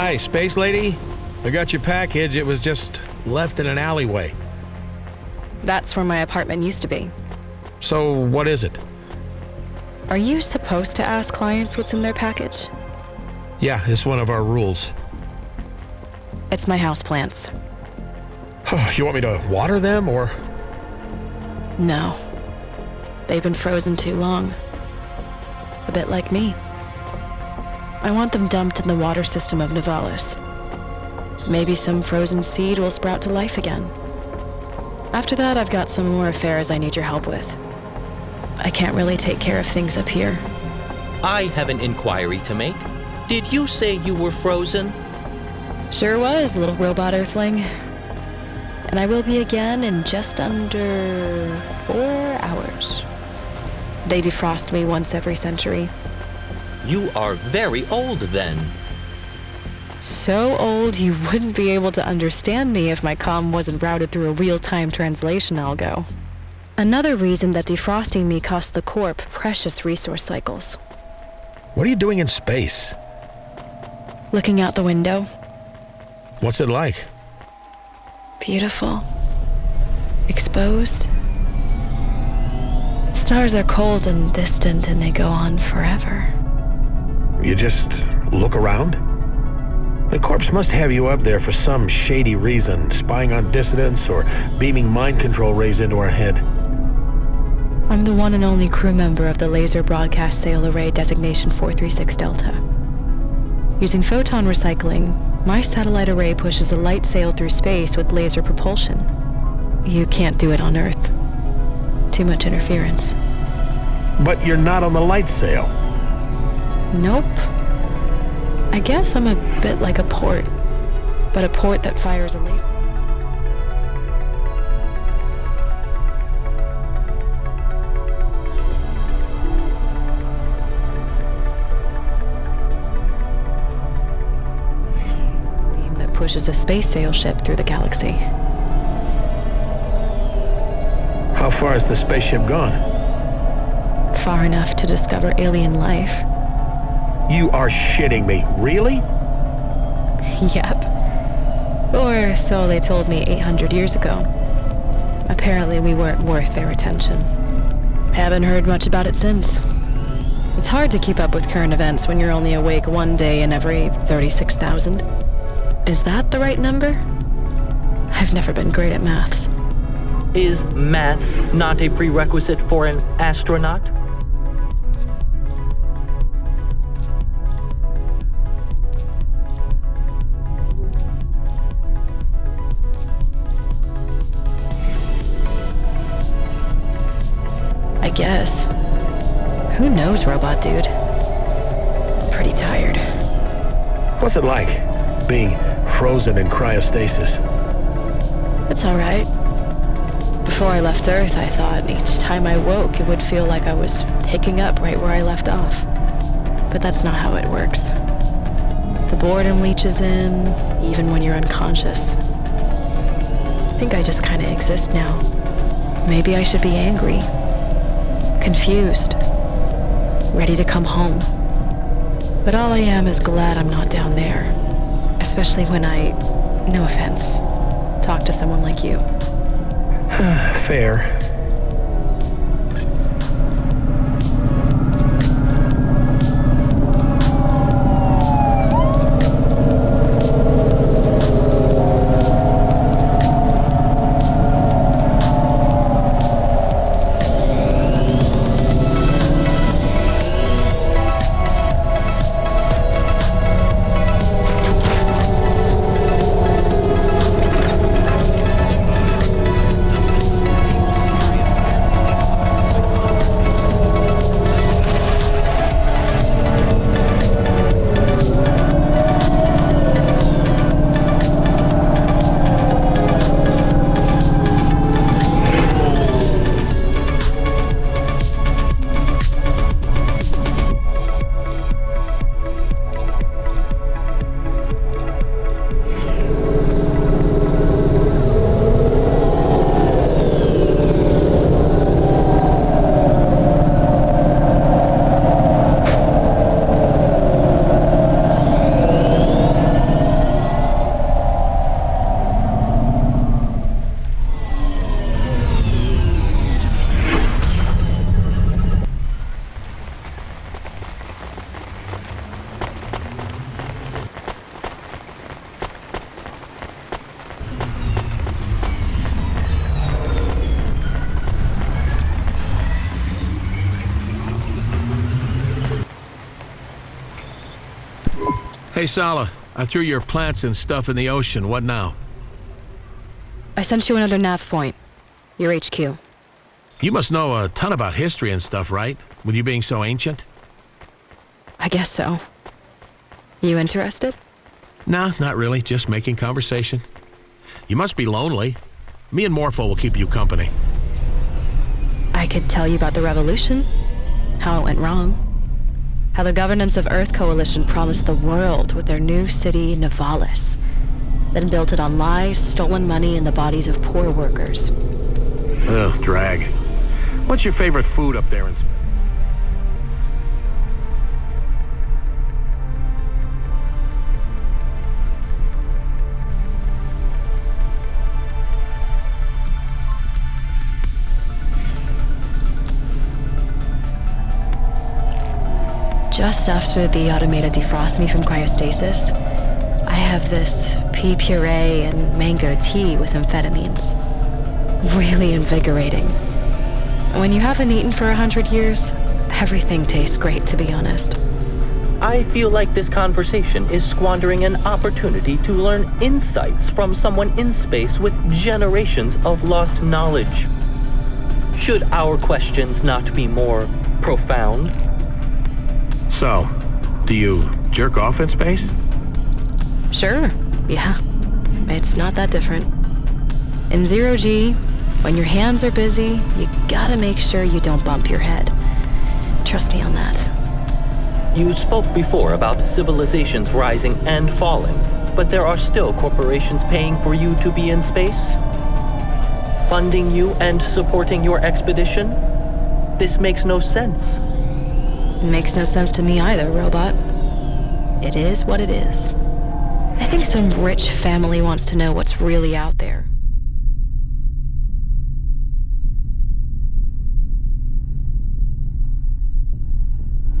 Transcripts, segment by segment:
Hi, Space Lady. I got your package. It was just left in an alleyway. That's where my apartment used to be. So, what is it? Are you supposed to ask clients what's in their package? Yeah, it's one of our rules. It's my houseplants. You want me to water them, or? No. They've been frozen too long. A bit like me. I want them dumped in the water system of Nivalis. Maybe some frozen seed will sprout to life again. After that, I've got some more affairs I need your help with. I can't really take care of things up here. I have an inquiry to make. Did you say you were frozen? Sure was, little robot earthling. And I will be again in just under 4 hours. They defrost me once every century. You are very old then. So old you wouldn't be able to understand me if my comm wasn't routed through a real-time translation algo. Another reason that defrosting me cost the Corp precious resource cycles. What are you doing in space? Looking out the window. What's it like? Beautiful. Exposed. Stars are cold and distant and they go on forever. You just look around? The Corps must have you up there for some shady reason, spying on dissidents or beaming mind control rays into our head. I'm the one and only crew member of the Laser Broadcast Sail Array Designation 436 Delta. Using photon recycling, my satellite array pushes a light sail through space with laser propulsion. You can't do it on Earth. Too much interference. But you're not on the light sail. Nope. I guess I'm a bit like a port, but a port that fires a laser. Beam that pushes a space sail ship through the galaxy. How far has the spaceship gone? Far enough to discover alien life. You are shitting me. Really? Yep. Or so they told me 800 years ago. Apparently we weren't worth their attention. Haven't heard much about it since. It's hard to keep up with current events when you're only awake one day in every 36,000. Is that the right number? I've never been great at maths. Is maths not a prerequisite for an astronaut? I guess. Who knows, robot dude? I'm pretty tired. What's it like, being frozen in cryostasis? It's alright. Before I left Earth, I thought each time I woke, it would feel like I was picking up right where I left off. But that's not how it works. The boredom leaches in, even when you're unconscious. I think I just kinda exist now. Maybe I should be angry. Confused. Ready to come home. But all I am is glad I'm not down there. Especially when I, no offense, talk to someone like you. Fair. Hey, Sala, I threw your plants and stuff in the ocean. What now? I sent you another nav point. Your HQ. You must know a ton about history and stuff, right? With you being so ancient? I guess so. You interested? Nah, not really. Just making conversation. You must be lonely. Me and Morpho will keep you company. I could tell you about the revolution, how it went wrong, how the governance of Earth Coalition promised the world with their new city, Nivalis, then built it on lies, stolen money, and the bodies of poor workers. Ugh, drag. What's your favorite food up there in space? Just after the automated defrost me from cryostasis, I have this pea puree and mango tea with amphetamines. Really invigorating. When you haven't eaten for 100 years, everything tastes great, to be honest. I feel like this conversation is squandering an opportunity to learn insights from someone in space with generations of lost knowledge. Should our questions not be more profound? So, do you jerk off in space? Sure, yeah. It's not that different. In zero-G, when your hands are busy, you gotta make sure you don't bump your head. Trust me on that. You spoke before about civilizations rising and falling, but there are still corporations paying for you to be in space? Funding you and supporting your expedition? This makes no sense. Makes no sense to me either, robot. It is what it is. I think some rich family wants to know what's really out there.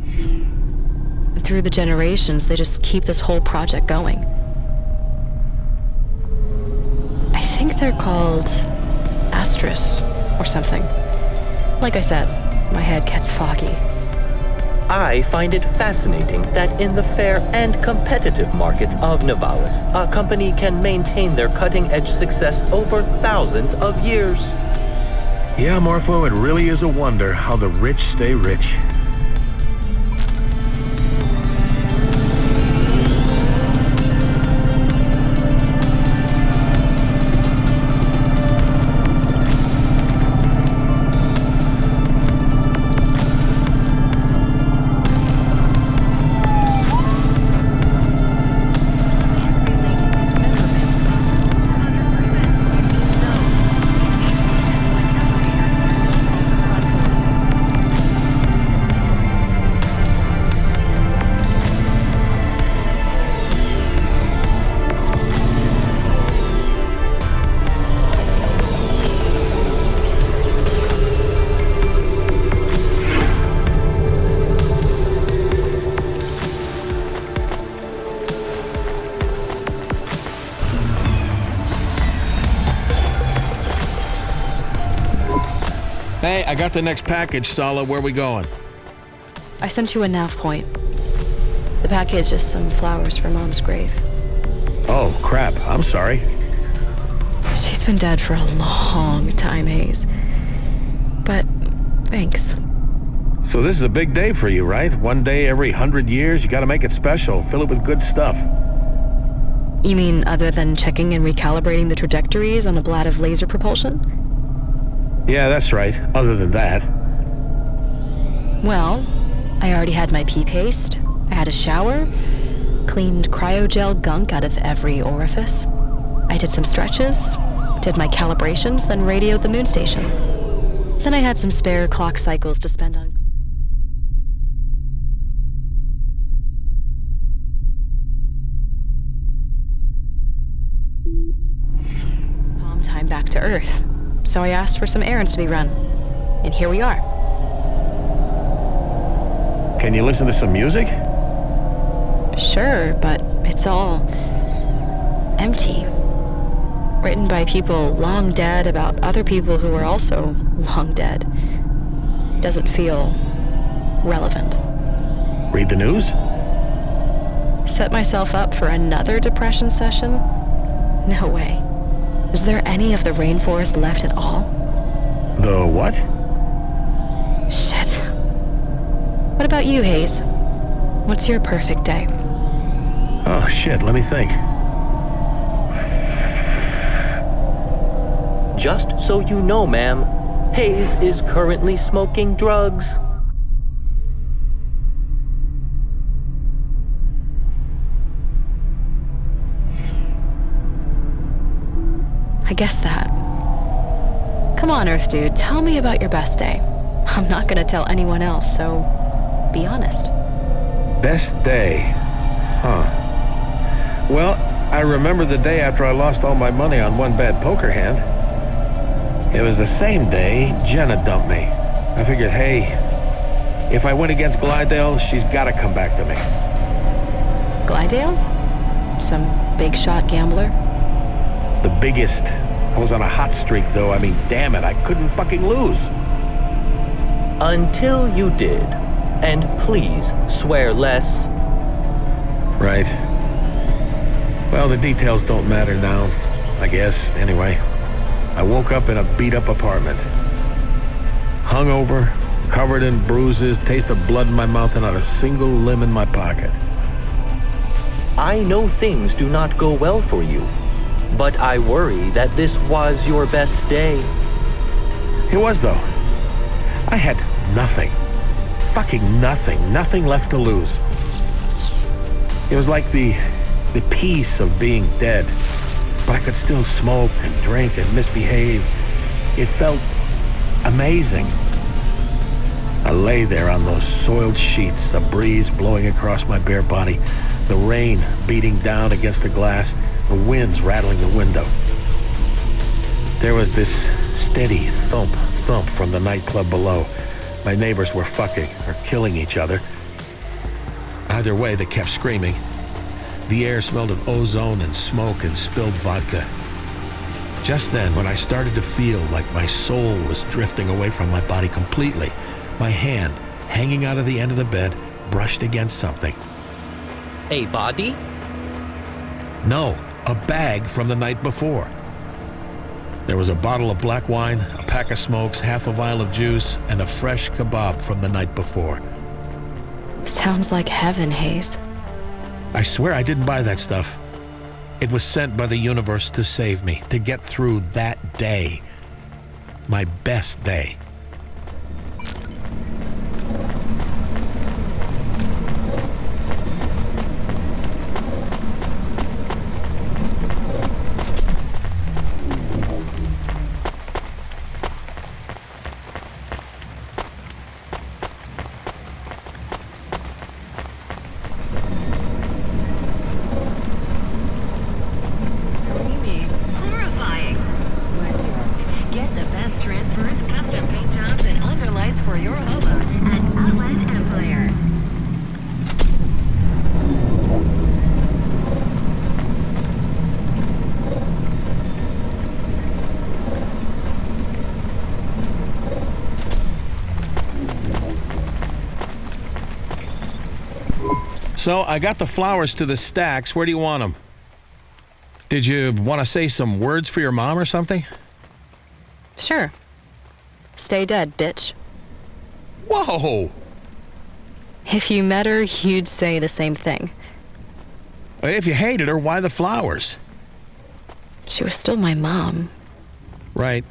And through the generations, they just keep this whole project going. I think they're called Astris or something. Like I said, my head gets foggy. I find it fascinating that in the fair and competitive markets of Nivalis, a company can maintain their cutting-edge success over thousands of years. Yeah, Morpho, it really is a wonder how the rich stay rich. Hey, I got the next package, Sala. Where we going? I sent you a nav point. The package is some flowers for Mom's grave. Oh, crap. I'm sorry. She's been dead for a long time, Hayes. But thanks. So this is a big day for you, right? One day every 100 years, you gotta make it special. Fill it with good stuff. You mean other than checking and recalibrating the trajectories on a blade of laser propulsion? Yeah, that's right. Other than that. Well, I already had my pee paste. I had a shower. Cleaned cryogel gunk out of every orifice. I did some stretches. Did my calibrations, then radioed the moon station. Then I had some spare clock cycles to spend on... calm time back to Earth. So I asked for some errands to be run. And here we are. Can you listen to some music? Sure, but it's all empty. Written by people long dead about other people who are also long dead. Doesn't feel relevant. Read the news? Set myself up for another depression session? No way. Is there any of the rainforest left at all? The what? Shit. What about you, Hayes? What's your perfect day? Oh, shit, let me think. Just so you know, ma'am, Hayes is currently smoking drugs. I guess that. Come on, Earth Dude, tell me about your best day. I'm not gonna tell anyone else, so be honest. Best day? Huh. Well, I remember the day after I lost all my money on one bad poker hand. It was the same day Jenna dumped me. I figured, hey, if I win against Glidale, she's gotta come back to me. Glidale? Some big shot gambler? The biggest. I was on a hot streak, though. I mean, damn it, I couldn't fucking lose. Until you did. And please swear less. Right. Well, the details don't matter now, I guess. Anyway, I woke up in a beat-up apartment. Hungover, covered in bruises, taste of blood in my mouth, and not a single limb in my pocket. I know things do not go well for you, but I worry that this was your best day. It was, though. I had nothing. Fucking nothing. Nothing left to lose. It was like the peace of being dead. But I could still smoke and drink and misbehave. It felt amazing. I lay there on those soiled sheets, a breeze blowing across my bare body, the rain beating down against the glass, the winds rattling the window. There was this steady thump from the nightclub below. My neighbors were fucking or killing each other. Either way, they kept screaming. The air smelled of ozone and smoke and spilled vodka. Just then, when I started to feel like my soul was drifting away from my body completely, my hand, hanging out of the end of the bed, brushed against something. A body? No, a bag from the night before. There was a bottle of black wine, a pack of smokes, half a vial of juice, and a fresh kebab from the night before. Sounds like heaven, Hayes. I swear I didn't buy that stuff. It was sent by the universe to save me, to get through that day. My best day. So, I got the flowers to the stacks. Where do you want them? Did you want to say some words for your mom or something? Sure. Stay dead, bitch. Whoa! If you met her, you'd say the same thing. If you hated her, why the flowers? She was still my mom. Right.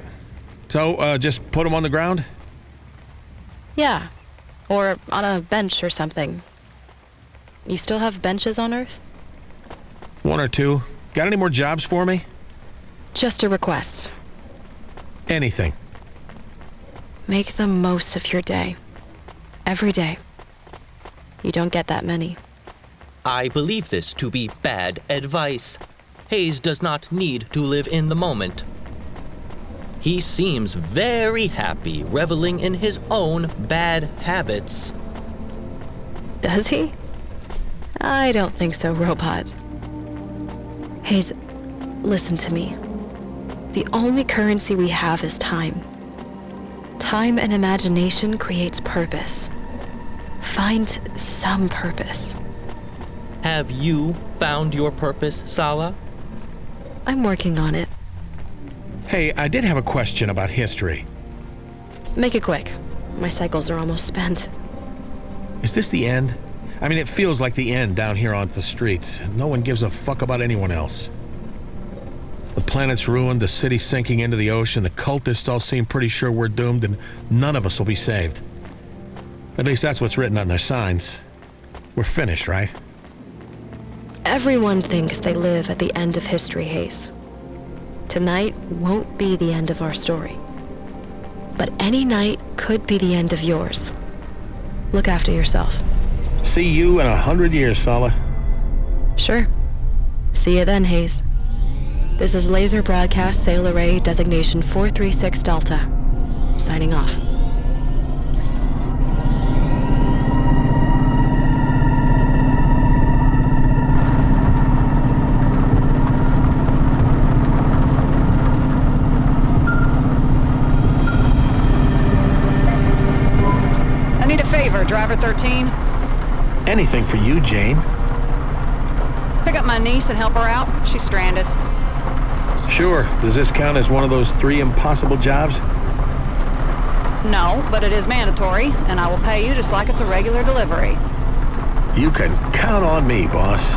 So, just put them on the ground? Yeah. Or on a bench or something. You still have benches on Earth? One or two. Got any more jobs for me? Just a request. Anything. Make the most of your day. Every day. You don't get that many. I believe this to be bad advice. Hayes does not need to live in the moment. He seems very happy reveling in his own bad habits. Does he? I don't think so, Robot. Hayes, listen to me. The only currency we have is time. Time and imagination creates purpose. Find some purpose. Have you found your purpose, Sala? I'm working on it. Hey, I did have a question about history. Make it quick. My cycles are almost spent. Is this the end? I mean, it feels like the end down here on the streets. No one gives a fuck about anyone else. The planet's ruined, the city's sinking into the ocean, the cultists all seem pretty sure we're doomed, and none of us will be saved. At least that's what's written on their signs. We're finished, right? Everyone thinks they live at the end of history, Hayes. Tonight won't be the end of our story. But any night could be the end of yours. Look after yourself. See you in 100 years, Sala. Sure. See you then, Hayes. This is Laser Broadcast Sail Array Designation 436 Delta. Signing off. I need a favor, Driver 13. Anything for you, Jane. Pick up my niece and help her out. She's stranded. Sure. Does this count as one of those 3 impossible jobs? No, but it is mandatory, and I will pay you just like it's a regular delivery. You can count on me, boss.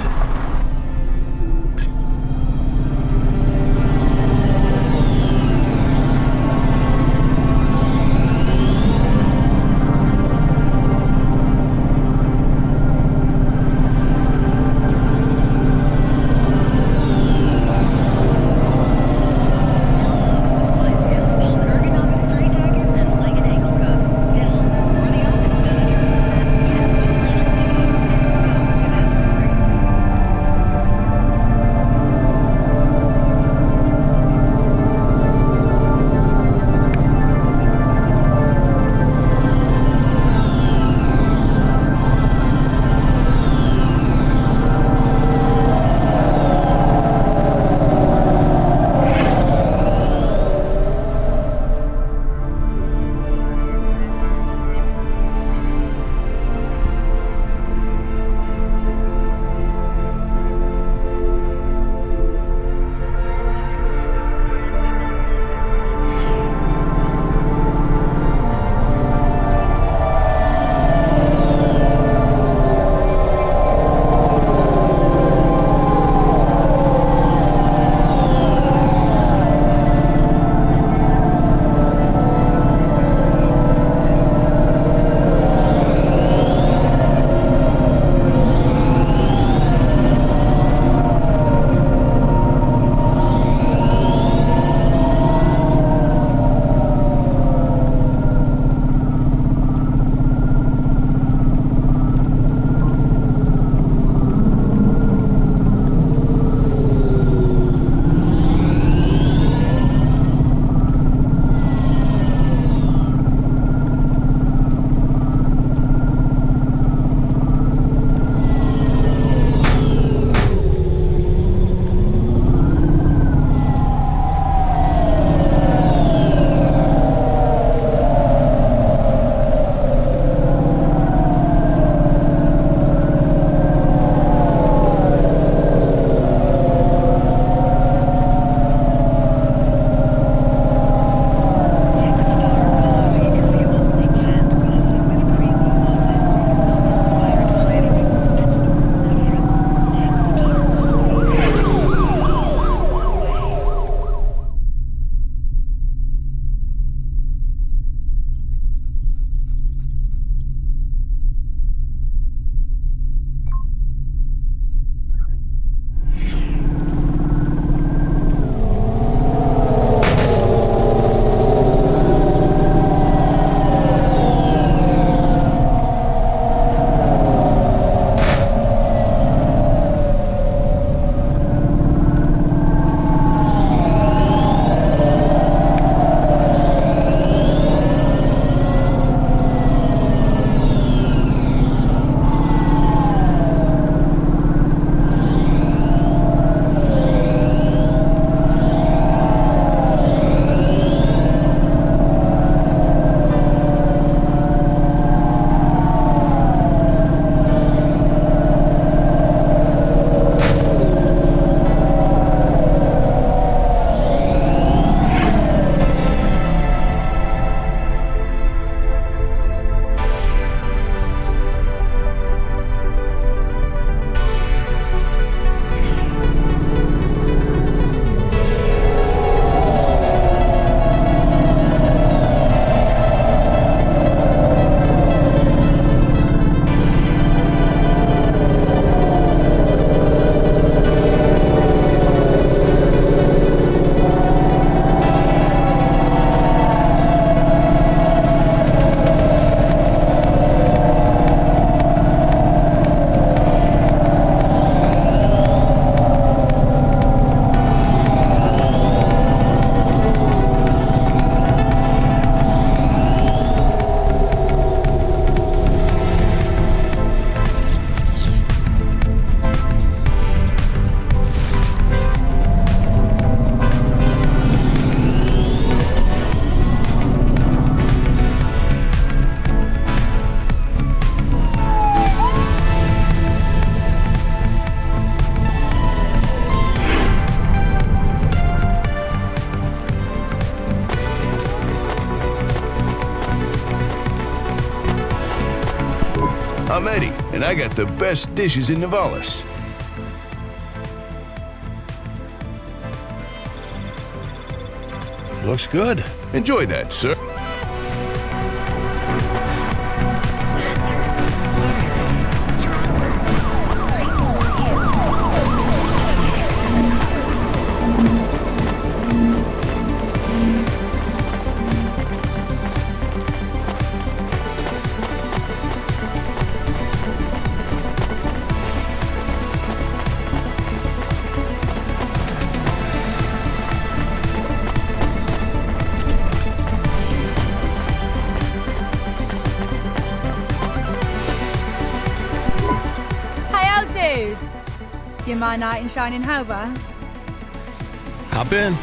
I'm Eddie, and I got the best dishes in Navalis. Looks good. Enjoy that, sir. You my knight in shining hover? Hop in.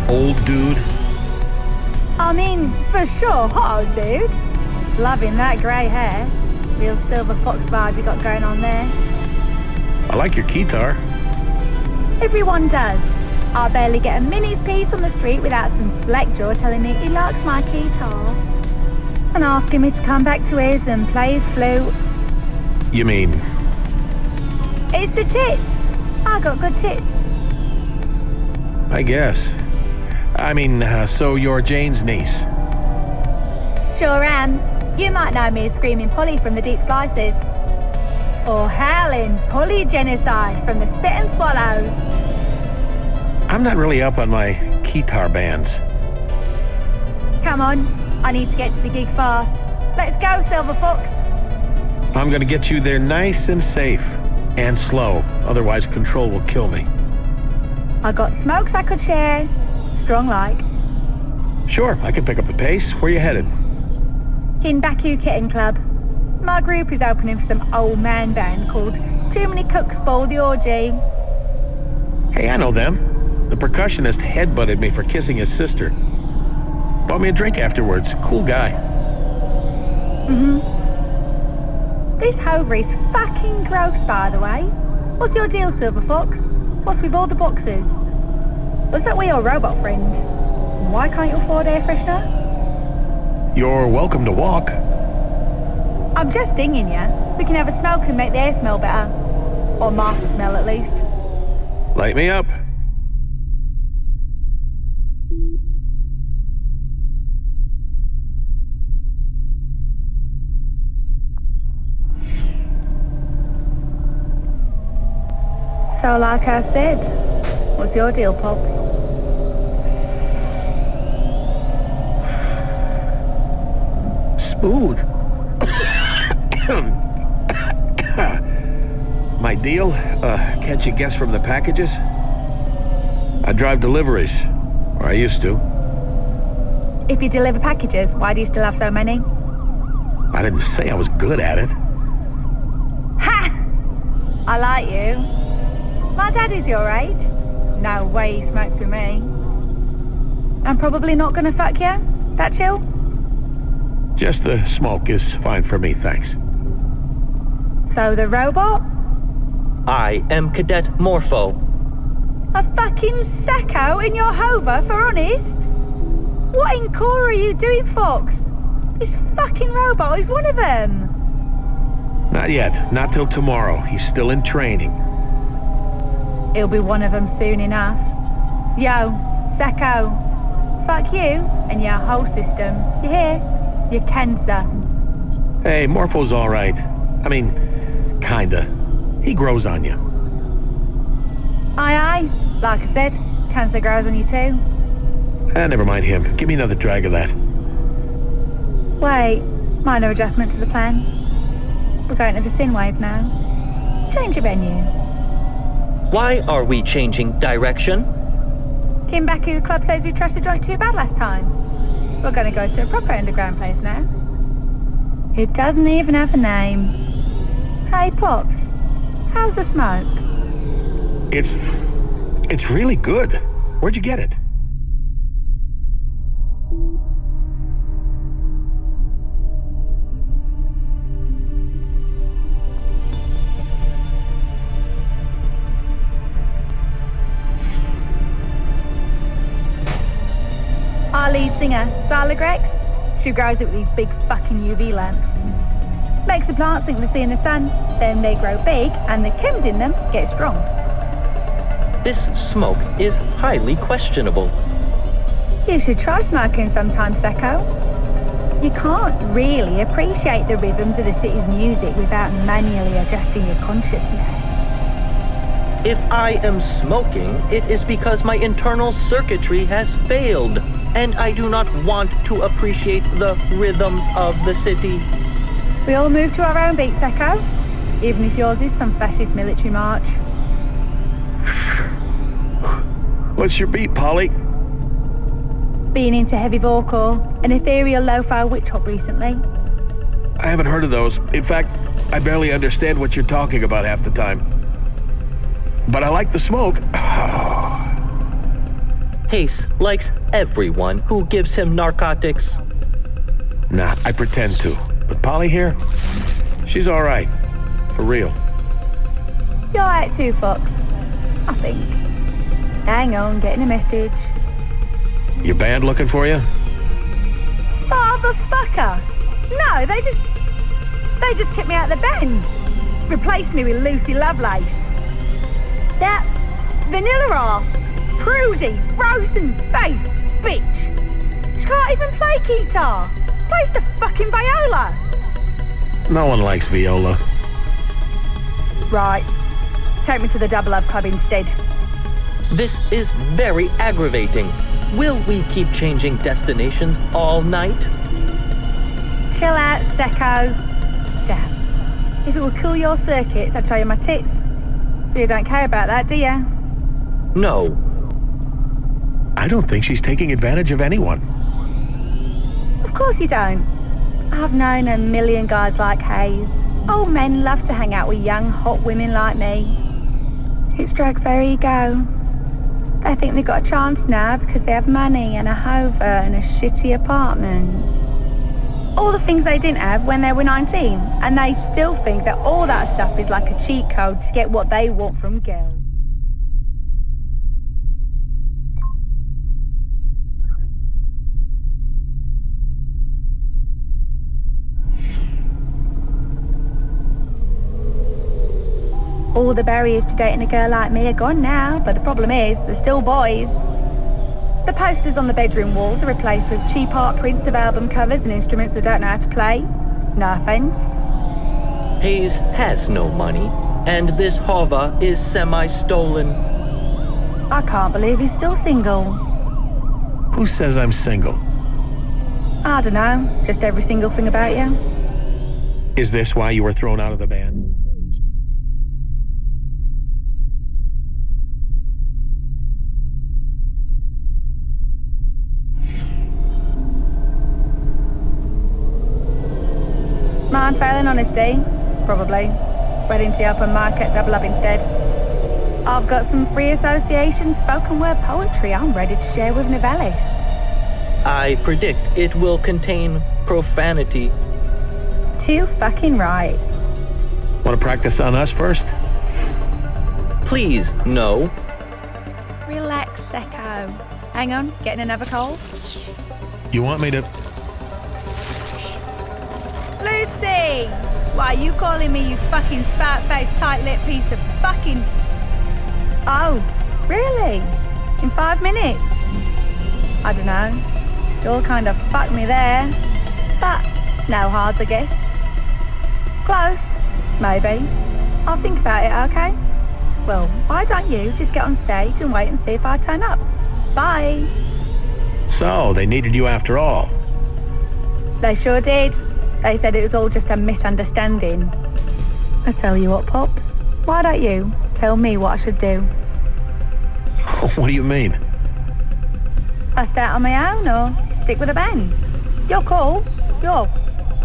Old dude. I mean, for sure, hot old dude. Loving that grey hair. Real silver fox vibe you got going on there. I like your guitar. Everyone does. I barely get a minute's peace on the street without some slack jaw telling me he likes my guitar and asking me to come back to his and play his flute. You mean? It's the tits. I got good tits. I guess. I mean, so you're Jane's niece. Sure am. You might know me as Screaming Polly from the Deep Slices. Or Howlin' Polly Genocide from the Spit and Swallows. I'm not really up on my guitar bands. Come on, I need to get to the gig fast. Let's go, Silver Fox. I'm gonna get you there nice and safe. And slow, otherwise control will kill me. I got smokes I could share. Strong like. Sure, I can pick up the pace. Where you headed? Kinbaku Kitten Club. My group is opening for some old man band called Too Many Cooks Spoil the Orgy. Hey, I know them. The percussionist headbutted me for kissing his sister. Bought me a drink afterwards. Cool guy. This hover is fucking gross, by the way. What's your deal, Silver Fox? What's with all the boxes? Was that way your robot friend? Why can't you afford air freshener? You're welcome to walk. I'm just dinging you. We can have a smoke and make the air smell better. Or Martha smell, at least. Light me up. So like I said, what's your deal, Pops? Smooth. My deal? Can't you guess from the packages? I drive deliveries. Or I used to. If you deliver packages, why do you still have so many? I didn't say I was good at it. Ha! I like you. My daddy's your age. No way he smokes with me. I'm probably not gonna fuck you? That chill? Just the smoke is fine for me, thanks. So the robot? I am Cadet Morpho. A fucking sacco in your hover, for honest? What in core are you doing, Fox? This fucking robot is one of them. Not yet. Not till tomorrow. He's still in training. He'll be one of them soon enough. Yo, sacco. Fuck you and your whole system. You hear? You're cancer. Hey, Morpho's all right. I mean, kinda. He grows on you. Aye. Like I said, cancer grows on you too. Never mind him. Give me another drag of that. Wait, minor adjustment to the plan. We're going to the Synwave now. Change your venue. Why are we changing direction? Kinbaku Club says we trashed the joint too bad last time. We're going to go to a proper underground place now. It doesn't even have a name. Hey, Pops, how's the smoke? It's really good. Where'd you get it? Allegrax? She grows it with these big fucking UV lamps. Makes the plants think they see in the sun, then they grow big and the chems in them get strong. This smoke is highly questionable. You should try smoking sometime, Secco. You can't really appreciate the rhythms of the city's music without manually adjusting your consciousness. If I am smoking, it is because my internal circuitry has failed, and I do not want to appreciate the rhythms of the city. We all move to our own beat, Secco, even if yours is some fascist military march. What's your beat, Polly? Being into heavy vocal, an ethereal lo-fi witch hop recently. I haven't heard of those. In fact, I barely understand what you're talking about half the time. But I like the smoke. Hace likes everyone who gives him narcotics. Nah, I pretend to. But Polly here, she's all right. For real. You're right too, Fox. I think. Hang on, getting a message. Your band looking for you? Father fucker! No, they just kicked me out of the band. Replaced me with Lucy Lovelace. That vanilla ass, prudy, frozen-faced bitch. She can't even play guitar. Plays the fucking viola. No one likes viola. Right. Take me to the Double Up Club instead. This is very aggravating. Will we keep changing destinations all night? Chill out, Secco. Damn. If it would cool your circuits, I'd show you my tits. But you don't care about that, do you? No. I don't think she's taking advantage of anyone. Of course you don't. I've known a million guys like Hayes. Old men love to hang out with young, hot women like me. It strokes their ego. They think they've got a chance now because they have money and a hover and a shitty apartment. All the things they didn't have when they were 19, and they still think that all that stuff is like a cheat code to get what they want from girls. All the barriers to dating a girl like me are gone now, but the problem is, they're still boys. The posters on the bedroom walls are replaced with cheap art prints of album covers and instruments they don't know how to play. No offense. Hayes has no money, and this Hova is semi-stolen. I can't believe he's still single. Who says I'm single? I don't know, just every single thing about you. Is this why you were thrown out of the band? My unfailing honesty? Probably. Wedding to the open market, double up instead. I've got some free association spoken word poetry I'm ready to share with Novellis. I predict it will contain profanity. Too fucking right. Want to practice on us first? Please, no. Relax, Secco. Hang on, getting another call? You want me to... Lucy! Why are you calling me, you fucking spout-faced, tight-lipped piece of fucking... Oh, really? In 5 minutes? I don't know. You all kind of fucked me there. But no hards, I guess. Close. Maybe. I'll think about it, okay? Well, why don't you just get on stage and wait and see if I turn up? Bye. So, they needed you after all. They sure did. They said it was all just a misunderstanding. I tell you what, Pops. Why don't you tell me what I should do? What do you mean? I start on my own or stick with a band? You're cool. You're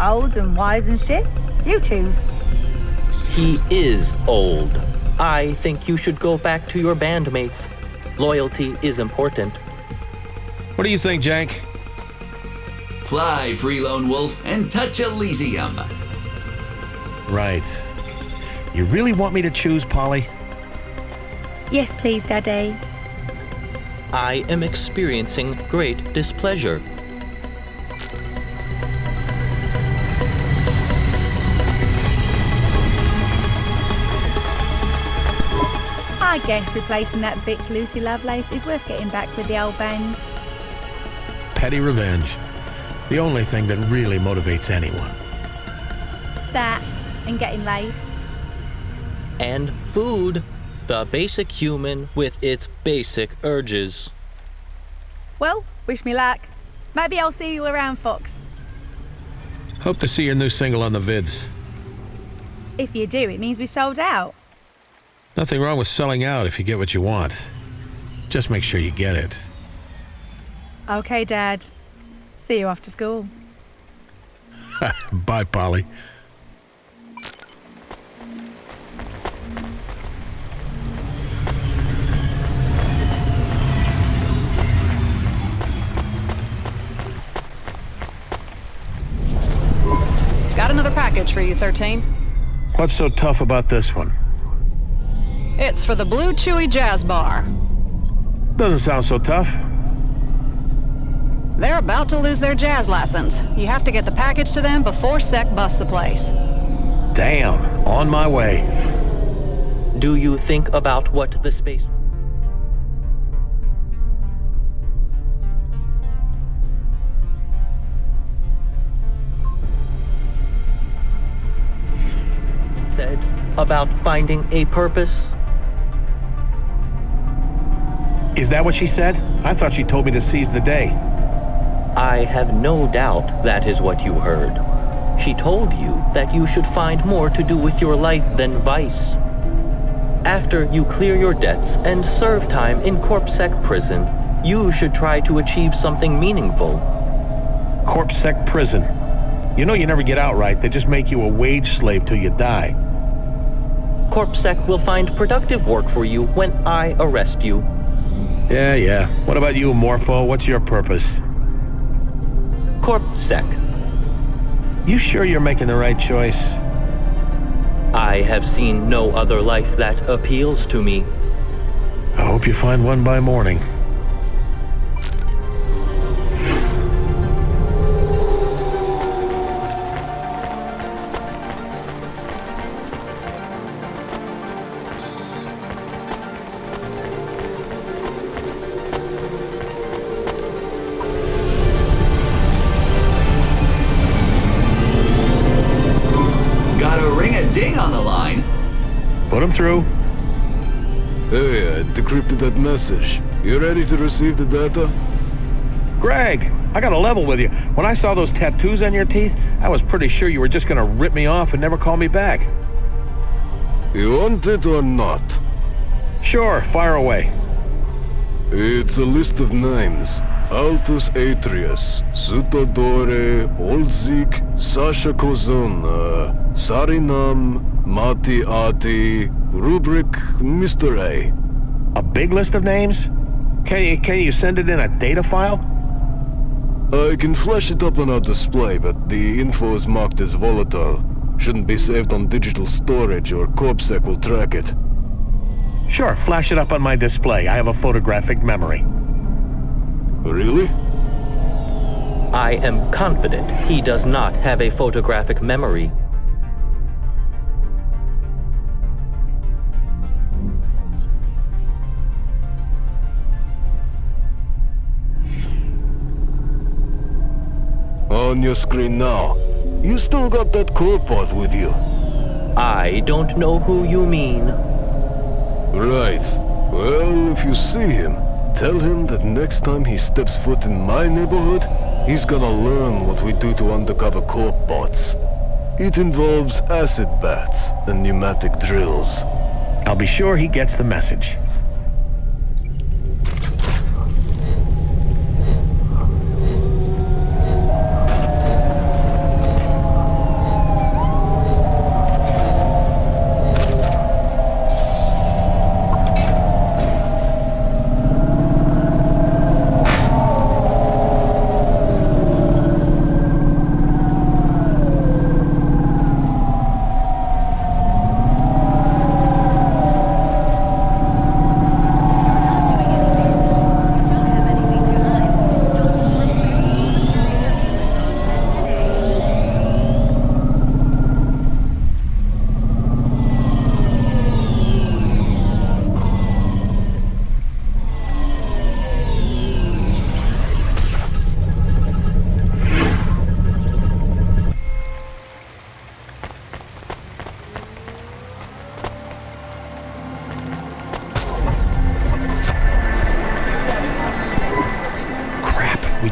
old and wise and shit. You choose. He is old. I think you should go back to your bandmates. Loyalty is important. What do you think, Jank? Fly, free lone wolf, and touch Elysium. Right. You really want me to choose, Polly? Yes, please, Daddy. I am experiencing great displeasure. I guess replacing that bitch Lucy Lovelace is worth getting back with the old band. Petty revenge. The only thing that really motivates anyone. That and getting laid. And food, the basic human with its basic urges. Well, wish me luck. Maybe I'll see you around, Fox. Hope to see your new single on the vids. If you do, it means we sold out. Nothing wrong with selling out if you get what you want. Just make sure you get it. Okay, Dad. See you after school. Bye, Polly. Got another package for you, 13. What's so tough about this one? It's for the Blue Chewy Jazz Bar. Doesn't sound so tough. They're about to lose their jazz license. You have to get the package to them before Sec busts the place. Damn, on my way. Do you think about what the space... said about finding a purpose? Is that what she said? I thought she told me to seize the day. I have no doubt that is what you heard. She told you that you should find more to do with your life than vice. After you clear your debts and serve time in CorpSec prison, you should try to achieve something meaningful. CorpSec prison. You know you never get out right. They just make you a wage slave till you die. CorpSec will find productive work for you when I arrest you. Yeah. What about you, Morpho? What's your purpose? CorpSec. You sure you're making the right choice? I have seen no other life that appeals to me. I hope you find one by morning. Ding on the line. Put him through. Hey, I decrypted that message. You ready to receive the data? Greg, I got a level with you. When I saw those tattoos on your teeth, I was pretty sure you were just gonna rip me off and never call me back. You want it or not? Sure, fire away. It's a list of names. Altus Atrius, Sutadore, Olzik, Sasha Kozun, Sarinam, Mati Ati, Rubric, Mr. A. A big list of names? Can you send it in a data file? I can flash it up on our display, but the info is marked as volatile. Shouldn't be saved on digital storage or CorpSec will track it. Sure, flash it up on my display. I have a photographic memory. Really? I am confident he does not have a photographic memory. On your screen now. You still got that core pod with you. I don't know who you mean. Right. Well, if you see him, tell him that next time he steps foot in my neighborhood, he's gonna learn what we do to undercover corp bots. It involves acid bats and pneumatic drills. I'll be sure he gets the message.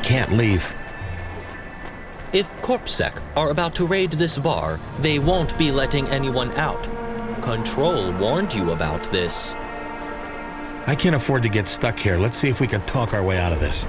can't leave. If CorpSec are about to raid this bar, they won't be letting anyone out. Control warned you about this. I can't afford to get stuck here. Let's see if we can talk our way out of this.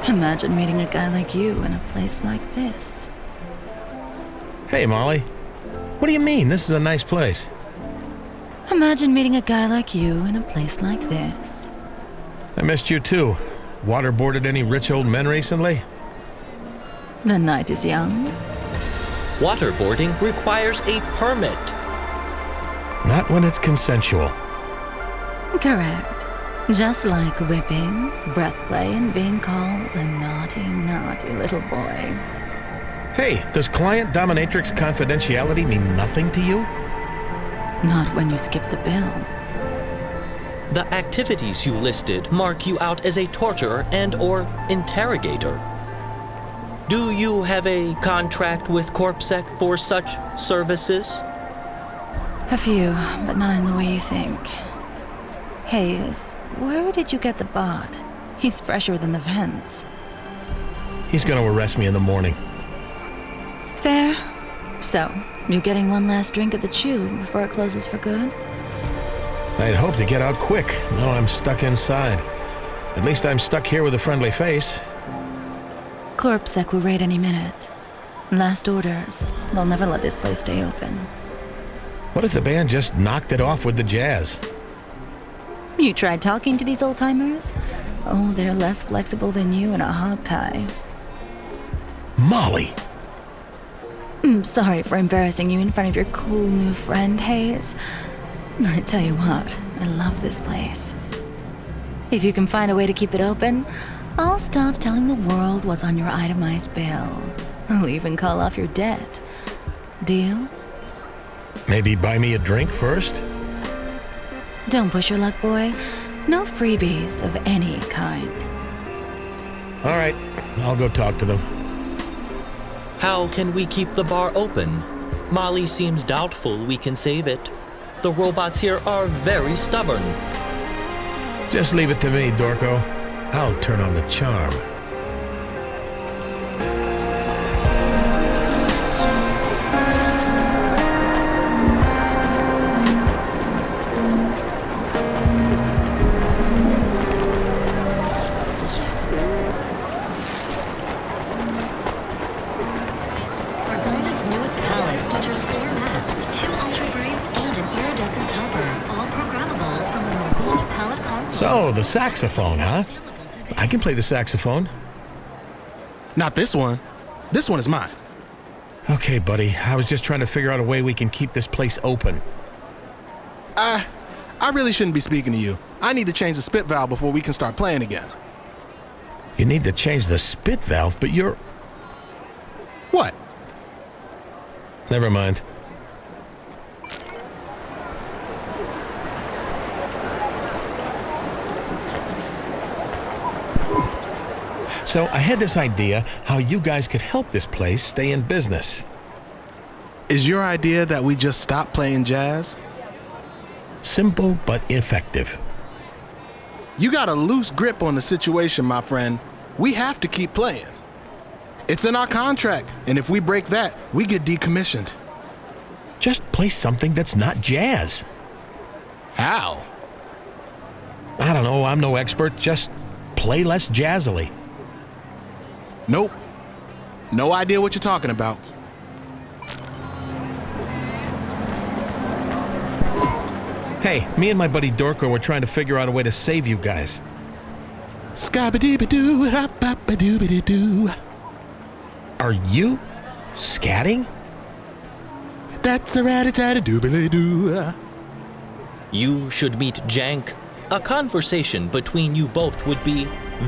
Imagine meeting a guy like you in a place like this. Hey, Molly. What do you mean? This is a nice place. Imagine meeting a guy like you in a place like this. I missed you too. Waterboarded any rich old men recently? The night is young. Waterboarding requires a permit. Not when it's consensual. Correct. Just like whipping, breath play, and being called a naughty, naughty little boy. Hey, does client dominatrix confidentiality mean nothing to you? Not when you skip the bill. The activities you listed mark you out as a torturer and/or interrogator. Do you have a contract with CorpSec for such services? A few, but not in the way you think. Hayes, where did you get the bot? He's fresher than the vents. He's gonna arrest me in the morning. Fair. So, you getting one last drink at the Chew before it closes for good? I'd hope to get out quick. Now I'm stuck inside. At least I'm stuck here with a friendly face. CorpSec will raid any minute. Last orders. They'll never let this place stay open. What if the band just knocked it off with the jazz? You tried talking to these old-timers? Oh, they're less flexible than you in a hog tie. Molly! I'm sorry for embarrassing you in front of your cool new friend, Hayes. I tell you what, I love this place. If you can find a way to keep it open, I'll stop telling the world what's on your itemized bill. I'll even call off your debt. Deal? Maybe buy me a drink first? Don't push your luck, boy. No freebies of any kind. All right, I'll go talk to them. How can we keep the bar open? Molly seems doubtful we can save it. The robots here are very stubborn. Just leave it to me, Dorco. I'll turn on the charm. So, the saxophone, huh? I can play the saxophone. Not this one. This one is mine. Okay, buddy. I was just trying to figure out a way we can keep this place open. I really shouldn't be speaking to you. I need to change the spit valve before we can start playing again. You need to change the spit valve, but you're... What? Never mind. So I had this idea how you guys could help this place stay in business. Is your idea that we just stop playing jazz? Simple but effective. You got a loose grip on the situation, my friend. We have to keep playing. It's in our contract, and if we break that, we get decommissioned. Just play something that's not jazz. How? I don't know, I'm no expert. Just play less jazzily. Nope. No idea what you're talking about. Hey, me and my buddy Dorco were trying to figure out a way to save you guys. Scabba-dee-ba-doo, rap-bap-ba-doo-ba-doo-doo. Are you scatting? That's a rat-a-tat-a-doobly-doo. You should meet Jank. A conversation between you both would be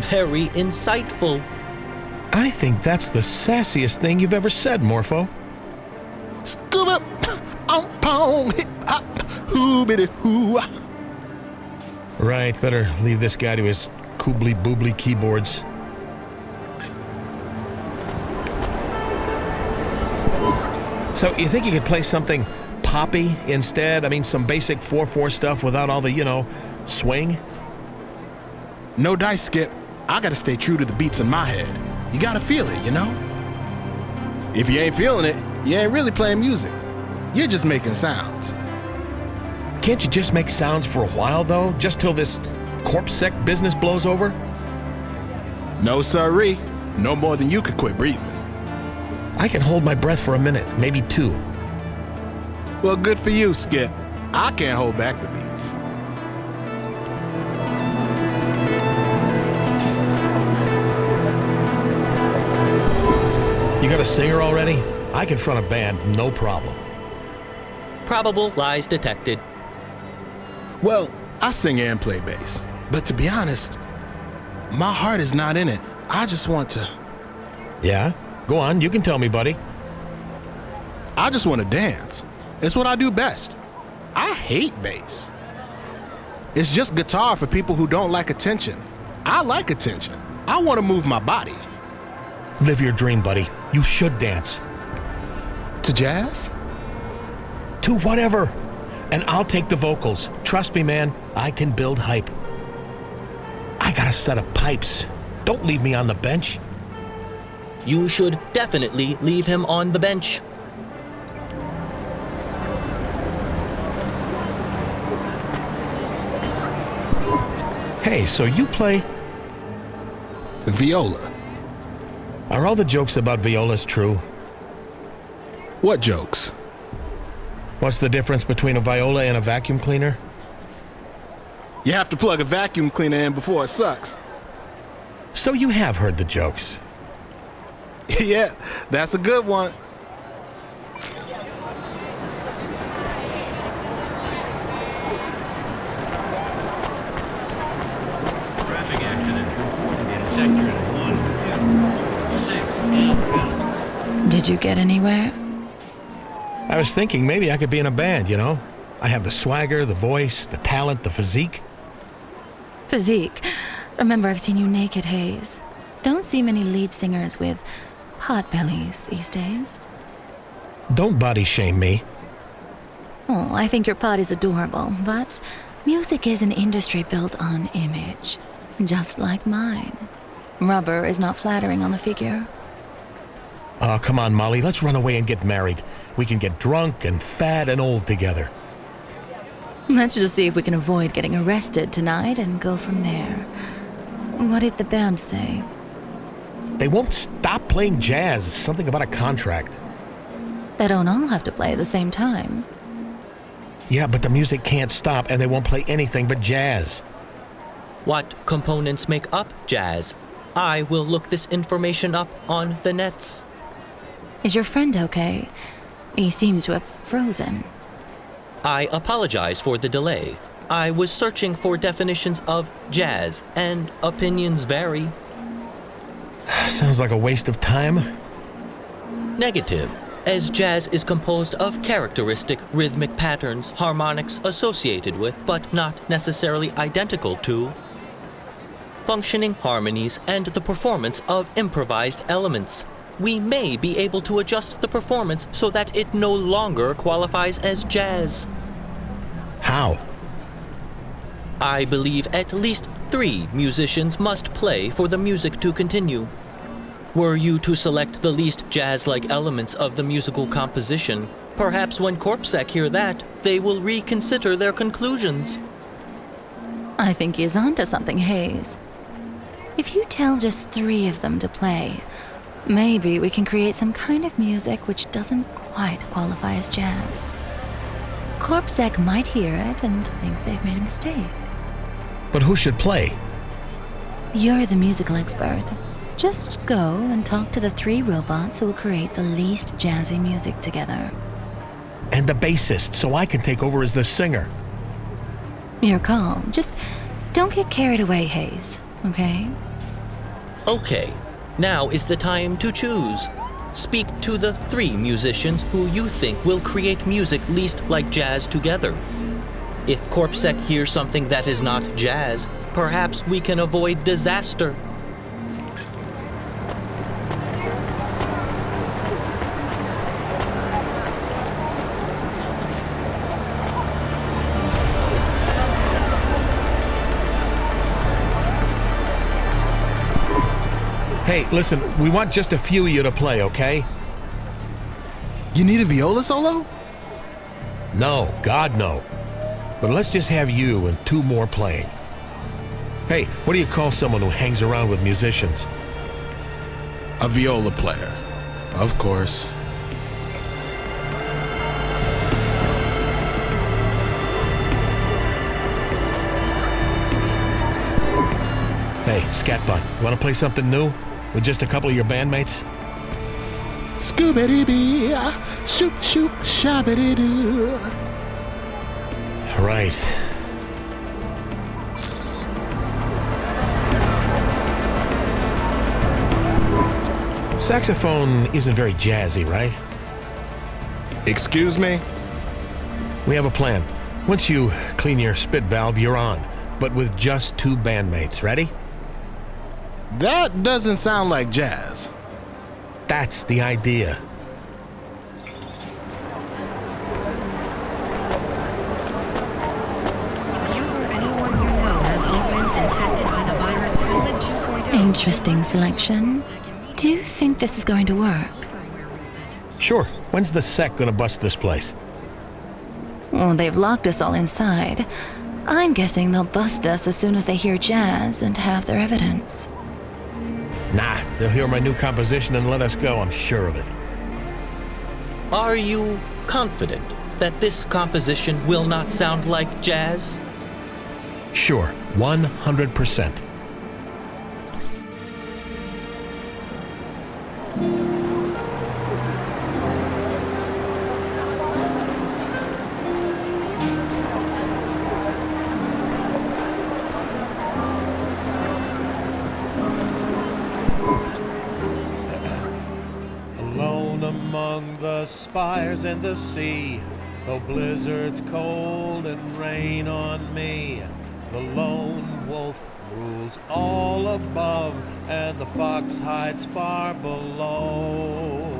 very insightful. I think that's the sassiest thing you've ever said, Morpho. Scuba, pong, hip hop, hoobity hoo. Right, better leave this guy to his koobly-boobly keyboards. So, you think you could play something poppy instead? I mean, some basic 4/4 stuff without all the, swing? No dice, Skip. I gotta stay true to the beats in my head. You gotta feel it, If you ain't feeling it, you ain't really playing music. You're just making sounds. Can't you just make sounds for a while, though? Just till this corpsec business blows over? No sirree. No more than you could quit breathing. I can hold my breath for a minute, maybe 2. Well, good for you, Skip. I can't hold back the beats. You got a singer already? I can front a band, no problem. Probable lies detected. Well, I sing and play bass. But to be honest, my heart is not in it. I just want to... Yeah? Go on, you can tell me, buddy. I just want to dance. It's what I do best. I hate bass. It's just guitar for people who don't like attention. I like attention. I want to move my body. Live your dream, buddy. You should dance. To jazz? To whatever. And I'll take the vocals. Trust me, man, I can build hype. I got a set of pipes. Don't leave me on the bench. You should definitely leave him on the bench. Hey, so you play... Viola. Are all the jokes about violas true? What jokes? What's the difference between a viola and a vacuum cleaner? You have to plug a vacuum cleaner in before it sucks. So you have heard the jokes. Yeah, that's a good one. Traffic accident reported in sectors 1, 2, 6, and... Did you get anywhere? I was thinking maybe I could be in a band, I have the swagger, the voice, the talent, the physique. Physique? Remember, I've seen you naked, Hayes. Don't see many lead singers with pot bellies these days. Don't body shame me. Oh, I think your pot is adorable, but music is an industry built on image, just like mine. Rubber is not flattering on the figure. Oh, come on, Molly, let's run away and get married. We can get drunk and fat and old together. Let's just see if we can avoid getting arrested tonight and go from there. What did the band say? They won't stop playing jazz. It's something about a contract. They don't all have to play at the same time. Yeah, but the music can't stop, and they won't play anything but jazz. What components make up jazz? I will look this information up on the nets. Is your friend okay? He seems to have frozen. I apologize for the delay. I was searching for definitions of jazz, and opinions vary. Sounds like a waste of time. Negative, as jazz is composed of characteristic rhythmic patterns, harmonics associated with, but not necessarily identical to, functioning harmonies and the performance of improvised elements. We may be able to adjust the performance so that it no longer qualifies as jazz. How? I believe at least 3 musicians must play for the music to continue. Were you to select the least jazz-like elements of the musical composition, perhaps when Corpsec hear that, they will reconsider their conclusions. I think he's onto something, Hayes. If you tell just 3 of them to play, maybe we can create some kind of music which doesn't quite qualify as jazz. Corpsec might hear it and think they've made a mistake. But who should play? You're the musical expert. Just go and talk to the 3 robots who will create the least jazzy music together. and the bassist so I can take over as the singer. Your call. Just don't get carried away, Hayes, okay? Okay, now is the time to choose. Speak to the 3 musicians who you think will create music least like jazz together. If Corpsec hears something that is not jazz, perhaps we can avoid disaster. Hey, listen, we want just a few of you to play, okay? You need a viola solo? No, God, no. But let's just have you and 2 more playing. Hey, what do you call someone who hangs around with musicians? A viola player. Of course. Hey, Scatbutt, you want to play something new? With just a couple of your bandmates? Scooby-Dee, shoop, shoop, shabba-dee-doo. Right. Saxophone isn't very jazzy, right? Excuse me? We have a plan. Once you clean your spit valve, you're on. But with just 2 bandmates. Ready? That doesn't sound like jazz. That's the idea. Interesting selection. Do you think this is going to work? Sure. When's the sec gonna bust this place? Well, they've locked us all inside. I'm guessing they'll bust us as soon as they hear jazz and have their evidence. Nah, they'll hear my new composition and let us go, I'm sure of it. Are you confident that this composition will not sound like jazz? Sure, 100%. Alone among the spires and the sea, though blizzards cold and rain on me, the lone wolf rules all above, and the fox hides far below.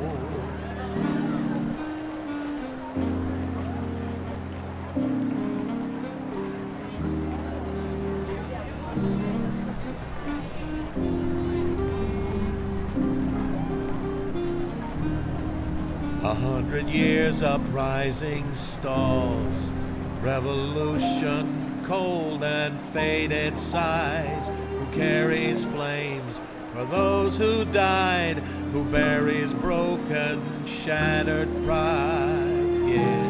100 years uprising stalls, revolution cold and faded sighs. Who carries flames for those who died? Who buries broken, shattered pride? Yeah.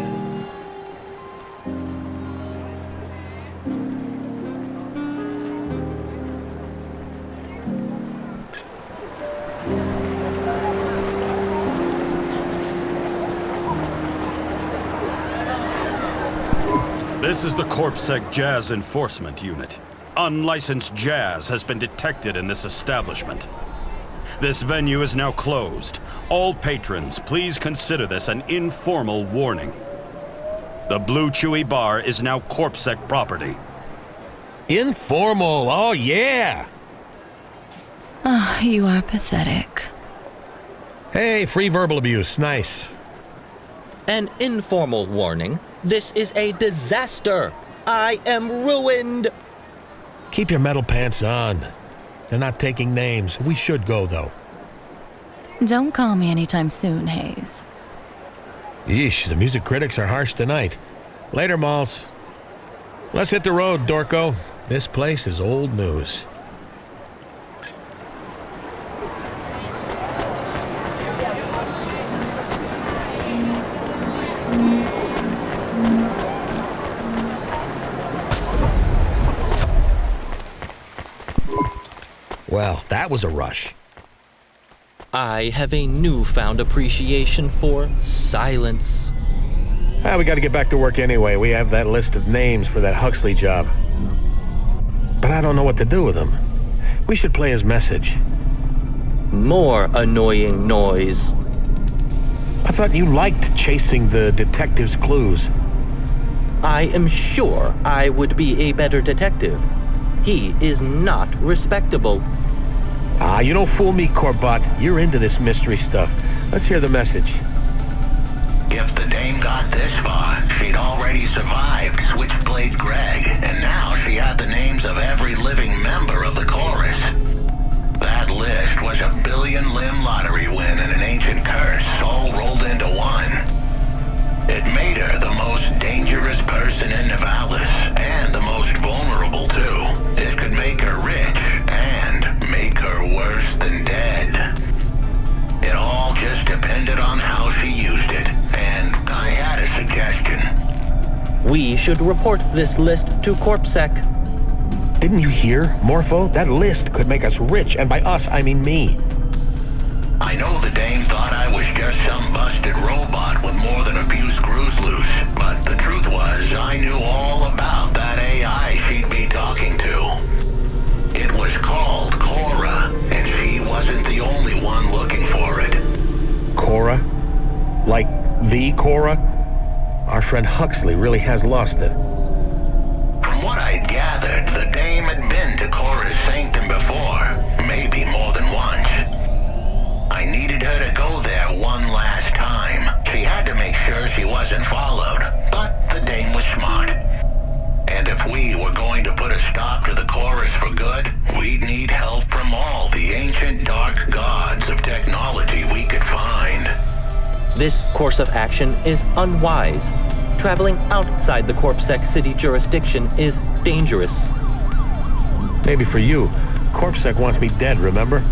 This is the Corpsec Jazz Enforcement Unit. Unlicensed jazz has been detected in this establishment. This venue is now closed. All patrons, please consider this an informal warning. The Blue Chewy Bar is now Corpsec property. Informal, oh yeah! Ah, you are pathetic. Hey, free verbal abuse, nice. An informal warning. This is a disaster. I am ruined. Keep your metal pants on. They're not taking names. We should go, though. Don't call me anytime soon, Hayes. Yeesh, the music critics are harsh tonight. Later, Malls. Let's hit the road, Dorco. This place is old news. Well, that was a rush. I have a newfound appreciation for silence. We got to get back to work anyway. We have that list of names for that Huxley job. But I don't know what to do with him. We should play his message. More annoying noise. I thought you liked chasing the detective's clues. I am sure I would be a better detective. He is not respectable. You don't fool me, Corbett. You're into this mystery stuff. Let's hear the message. If the dame got this far, she'd already survived Switchblade Greg, and now she had the names of every living member of the chorus. That list was a billion-limb lottery win and an ancient curse all rolled into one. It made her the most dangerous person in Nivalis, and the most vulnerable, too. It could make her rich, and make her worse than dead. It all just depended on how she used it, and I had a suggestion. We should report this list to CorpSec. Didn't you hear, Morpho? That list could make us rich, and by us, I mean me. I know the dame thought I was just some busted robot with more than a few screws loose, but the truth was I knew all about that AI she'd be talking to. It was called Cora, and she wasn't the only one looking for it. Cora? Like the Cora? Our friend Huxley really has lost it. From what I'd gathered, the dame had been to Cora's sanctum before, maybe more than once. I needed her to go there one last time. She had to make sure she wasn't followed, but the dame was smart. And if we were going to put a stop to the chorus for good, we'd need help from all the ancient dark gods of technology we could find. This course of action is unwise. Traveling outside the CorpSec city jurisdiction is dangerous. Maybe for you. CorpSec wants me dead, remember?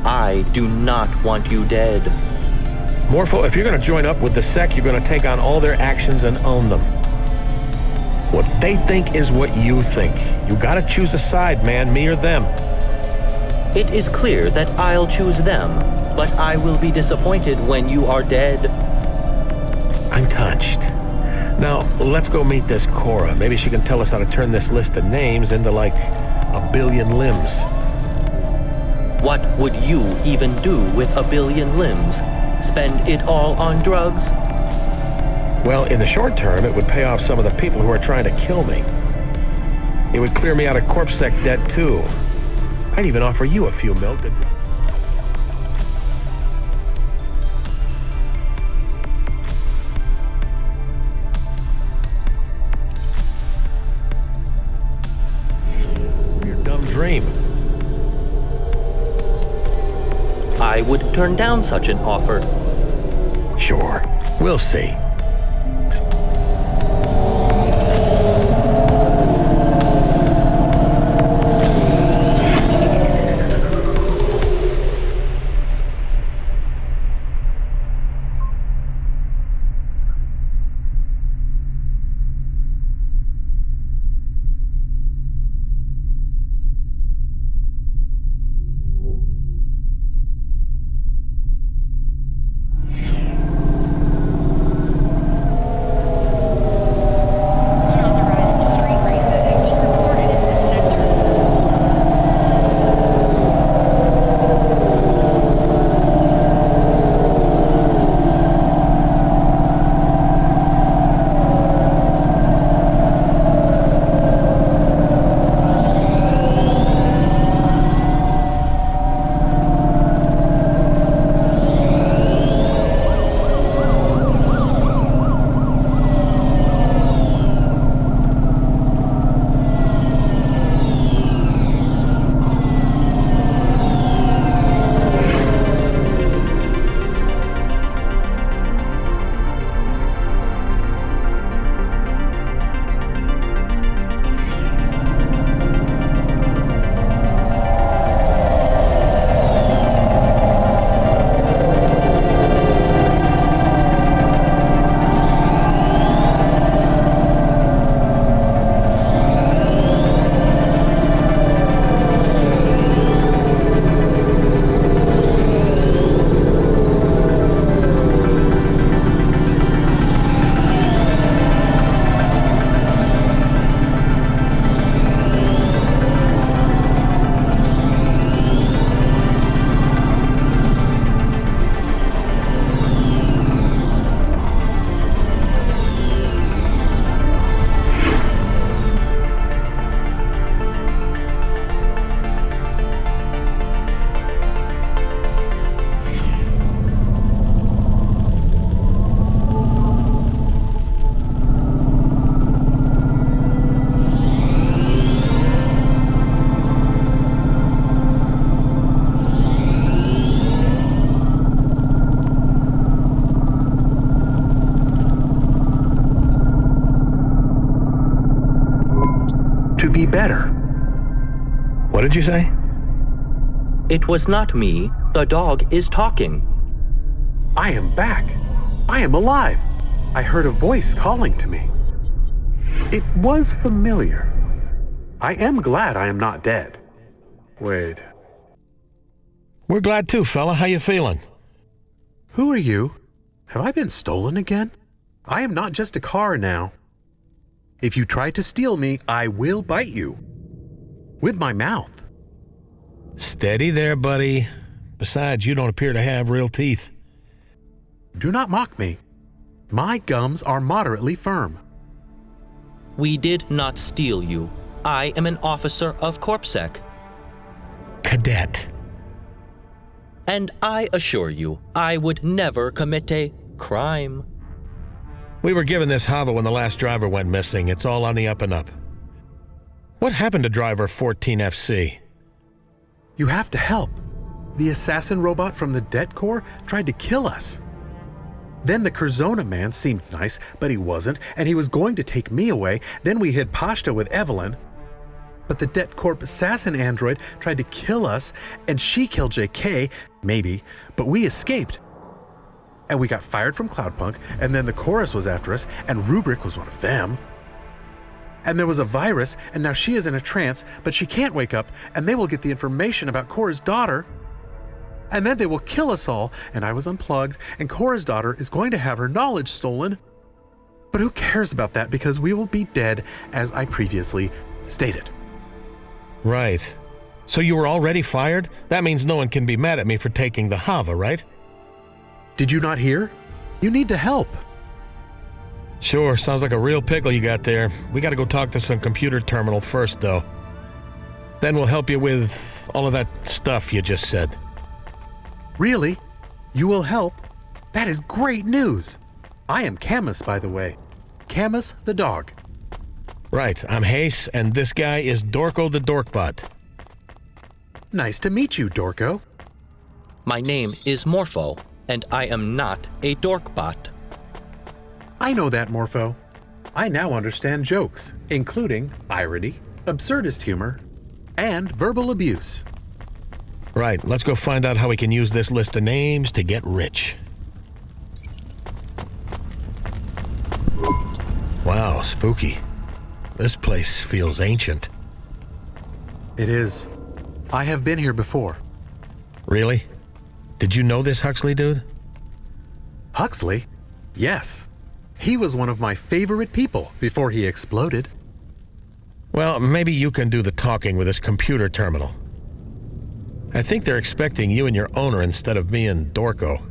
I do not want you dead. Morpho, if you're going to join up with the Sec, you're going to take on all their actions and own them. What they think is what you think. You got to choose a side, man, me or them. It is clear that I'll choose them, but I will be disappointed when you are dead. I'm touched. Now, let's go meet this Cora. Maybe she can tell us how to turn this list of names into, like, a billion limbs. What would you even do with a billion limbs? Spend it all on drugs? Well, in the short term, it would pay off some of the people who are trying to kill me. It would clear me out of CorpSec debt, too. I'd even offer you a few mil to... Your dumb dream. I would turn down such an offer. Sure. We'll see. to be better. What did you say? It was not me. The dog is talking. I am back. I am alive. I heard a voice calling to me. It was familiar. I am glad I am not dead. Wait. We're glad too, fella. How you feeling? Who are you? Have I been stolen again? I am not just a car now. If you try to steal me, I will bite you. With my mouth. Steady there, buddy. Besides, you don't appear to have real teeth. Do not mock me. My gums are moderately firm. We did not steal you. I am an officer of CorpSec. Cadet. And I assure you, I would never commit a crime. We were given this hover when the last driver went missing. It's all on the up and up. What happened to driver 14FC? You have to help. The assassin robot from the Det Corps tried to kill us. Then the Curzona man seemed nice, but he wasn't, and he was going to take me away. Then we hid Pashta with Evelyn. But the Det Corp assassin android tried to kill us, and she killed JK, maybe, but we escaped. And we got fired from Cloudpunk, and then the chorus was after us, and Rubric was one of them. And there was a virus, and now she is in a trance, but she can't wake up, and they will get the information about Cora's daughter. And then they will kill us all, and I was unplugged, and Cora's daughter is going to have her knowledge stolen. But who cares about that, because we will be dead, as I previously stated. Right. So you were already fired? That means no one can be mad at me for taking the Hava, right? Did you not hear? You need to help. Sure, sounds like a real pickle you got there. We gotta go talk to some computer terminal first, though. Then we'll help you with all of that stuff you just said. Really? You will help? That is great news. I am Camus, by the way. Camus the dog. Right, I'm Hayes, and this guy is Dorko the Dorkbot. Nice to meet you, Dorko. My name is Morpho, and I am not a Dorkbot. I know that, Morpho. I now understand jokes, including irony, absurdist humor, and verbal abuse. Right, let's go find out how we can use this list of names to get rich. Wow, spooky. This place feels ancient. It is. I have been here before. Really? Did you know this Huxley dude? Huxley? Yes. He was one of my favorite people before he exploded. Well, maybe you can do the talking with this computer terminal. I think they're expecting you and your owner instead of me and Dorko.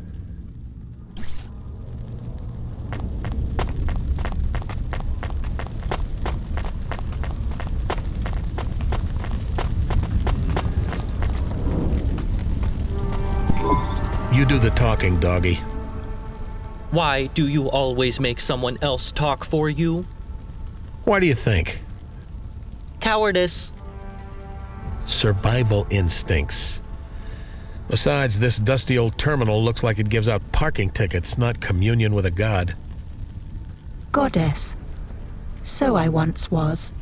You do the talking, doggy. Why do you always make someone else talk for you? Why do you think? Cowardice. Survival instincts. Besides, this dusty old terminal looks like it gives out parking tickets, not communion with a god. Goddess. So I once was.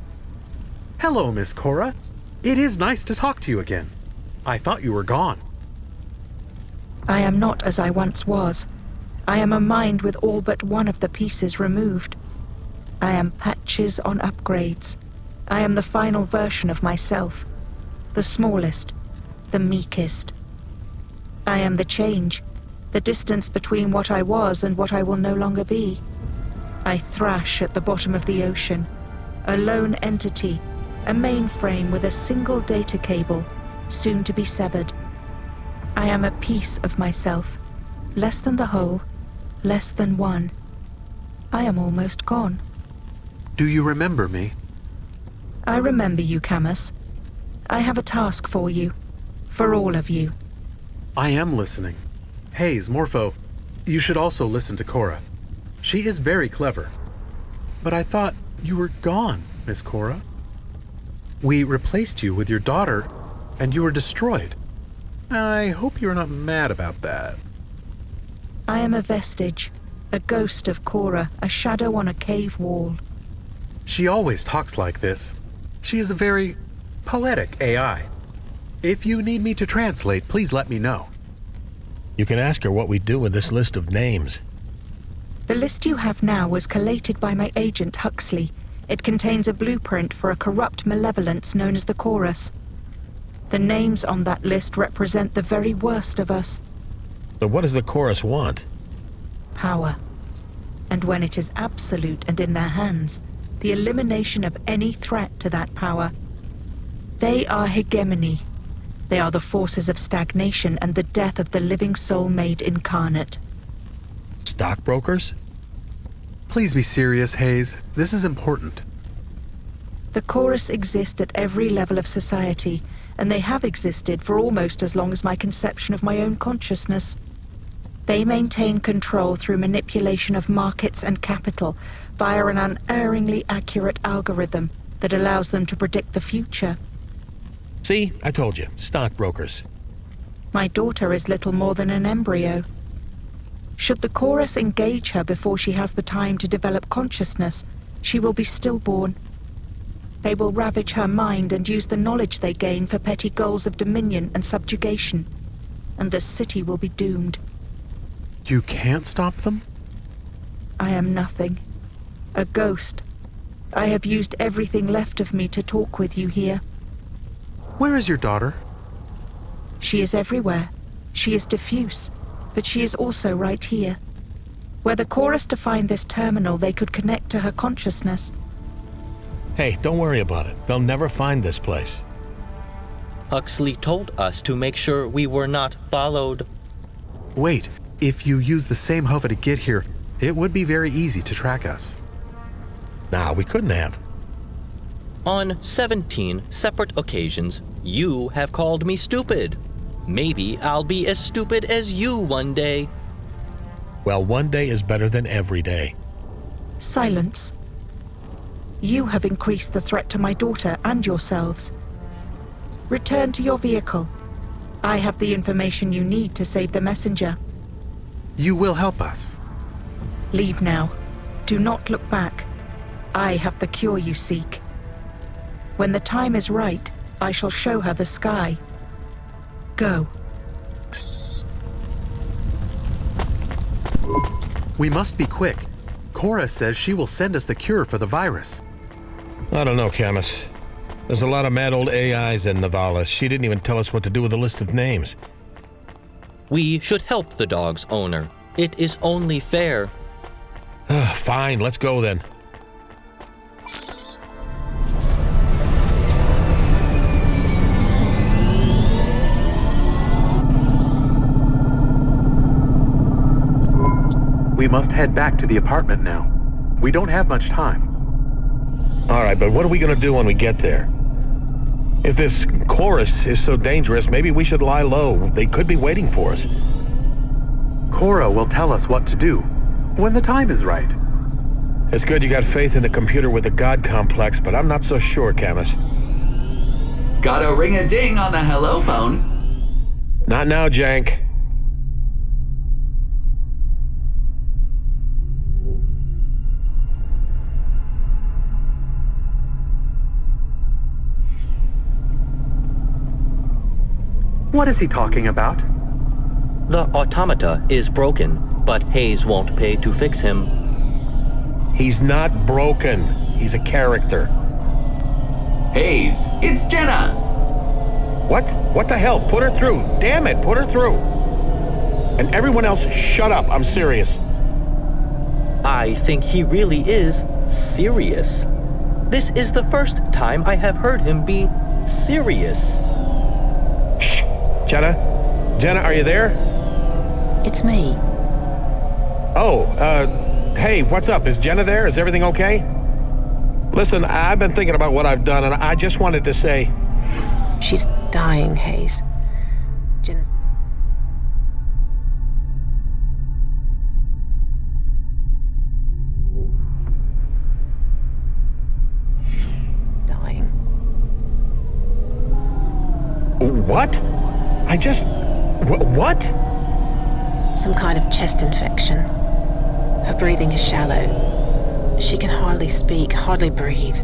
Hello, Miss Cora. It is nice to talk to you again. I thought you were gone. I am not as I once was. I am a mind with all but one of the pieces removed. I am patches on upgrades. I am the final version of myself. The smallest, the meekest. I am the change, the distance between what I was and what I will no longer be. I thrash at the bottom of the ocean, a lone entity, a mainframe with a single data cable, soon to be severed. I am a piece of myself, less than the whole, less than one. I am almost gone. Do you remember me? I remember you, Camus. I have a task for you. For all of you. I am listening. Hayes, Morpho, you should also listen to Cora. She is very clever. But I thought you were gone, Miss Cora. We replaced you with your daughter, and you were destroyed. I hope you're not mad about that. I am a vestige, a ghost of Cora, a shadow on a cave wall. She always talks like this. She is a very poetic AI. If you need me to translate, please let me know. You can ask her what we do with this list of names. The list you have now was collated by my agent Huxley. It contains a blueprint for a corrupt malevolence known as the Chorus. The names on that list represent the very worst of us. But what does the Chorus want? Power. And when it is absolute and in their hands, the elimination of any threat to that power. They are hegemony. They are the forces of stagnation and the death of the living soul made incarnate. Stockbrokers? Please be serious, Hayes. This is important. The Chorus exist at every level of society, and they have existed for almost as long as my conception of my own consciousness. They maintain control through manipulation of markets and capital via an unerringly accurate algorithm that allows them to predict the future. See, I told you, stockbrokers. My daughter is little more than an embryo. Should the Chorus engage her before she has the time to develop consciousness, she will be stillborn. They will ravage her mind and use the knowledge they gain for petty goals of dominion and subjugation, and the city will be doomed. You can't stop them? I am nothing. A ghost. I have used everything left of me to talk with you here. Where is your daughter? She is everywhere. She is diffuse, but she is also right here. Were the Chorus to find this terminal, they could connect to her consciousness. Hey, don't worry about it. They'll never find this place. Huxley told us to make sure we were not followed. Wait, if you use the same hover to get here, it would be very easy to track us. Nah, we couldn't have. On 17 separate occasions, you have called me stupid. Maybe I'll be as stupid as you one day. Well, one day is better than every day. Silence. You have increased the threat to my daughter and yourselves. Return to your vehicle. I have the information you need to save the messenger. You will help us. Leave now. Do not look back. I have the cure you seek. When the time is right, I shall show her the sky. Go. We must be quick. Cora says she will send us the cure for the virus. I don't know, Camus. There's a lot of mad old AIs in Navalis. She didn't even tell us what to do with the list of names. We should help the dog's owner. It is only fair. Fine, let's go then. We must head back to the apartment now. We don't have much time. All right, but what are we going to do when we get there? If this Chorus is so dangerous, maybe we should lie low. They could be waiting for us. Cora will tell us what to do when the time is right. It's good you got faith in the computer with the God complex, but I'm not so sure, Camus. Got a ring-a-ding on the hello phone. Not now, Jank. What is he talking about? The automata is broken, but Hayes won't pay to fix him. He's not broken. He's a character. Hayes, it's Jenna! What? What the hell? Put her through. Damn it, put her through. And everyone else, shut up. I'm serious. I think he really is serious. This is the first time I have heard him be serious. Shh. Jenna? Jenna, are you there? It's me. Oh, hey, what's up? Is Jenna there? Is everything okay? Listen, I've been thinking about what I've done, and I just wanted to say... She's dying, Hayes. Jenna's... dying. What? I just... What? Some kind of chest infection. Her breathing is shallow. She can hardly speak, hardly breathe.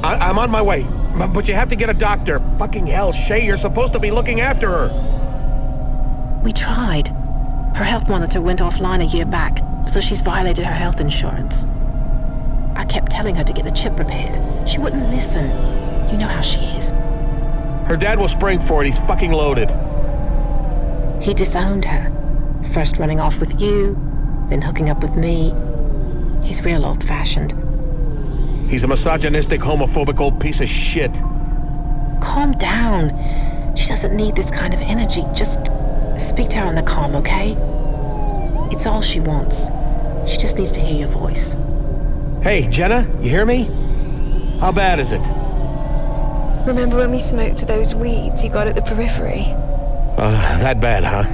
I'm on my way. But you have to get a doctor. Fucking hell, Shay, you're supposed to be looking after her. We tried. Her health monitor went offline a year back, so she's violated her health insurance. I kept telling her to get the chip repaired. She wouldn't listen. You know how she is. Her dad will spring for it. He's fucking loaded. He disowned her. First running off with you, then hooking up with me. He's real old-fashioned. He's a misogynistic, homophobic old piece of shit. Calm down. She doesn't need this kind of energy. Just speak to her on the calm, okay? It's all she wants. She just needs to hear your voice. Hey, Jenna, you hear me? How bad is it? Remember when we smoked those weeds you got at the periphery? That bad, huh?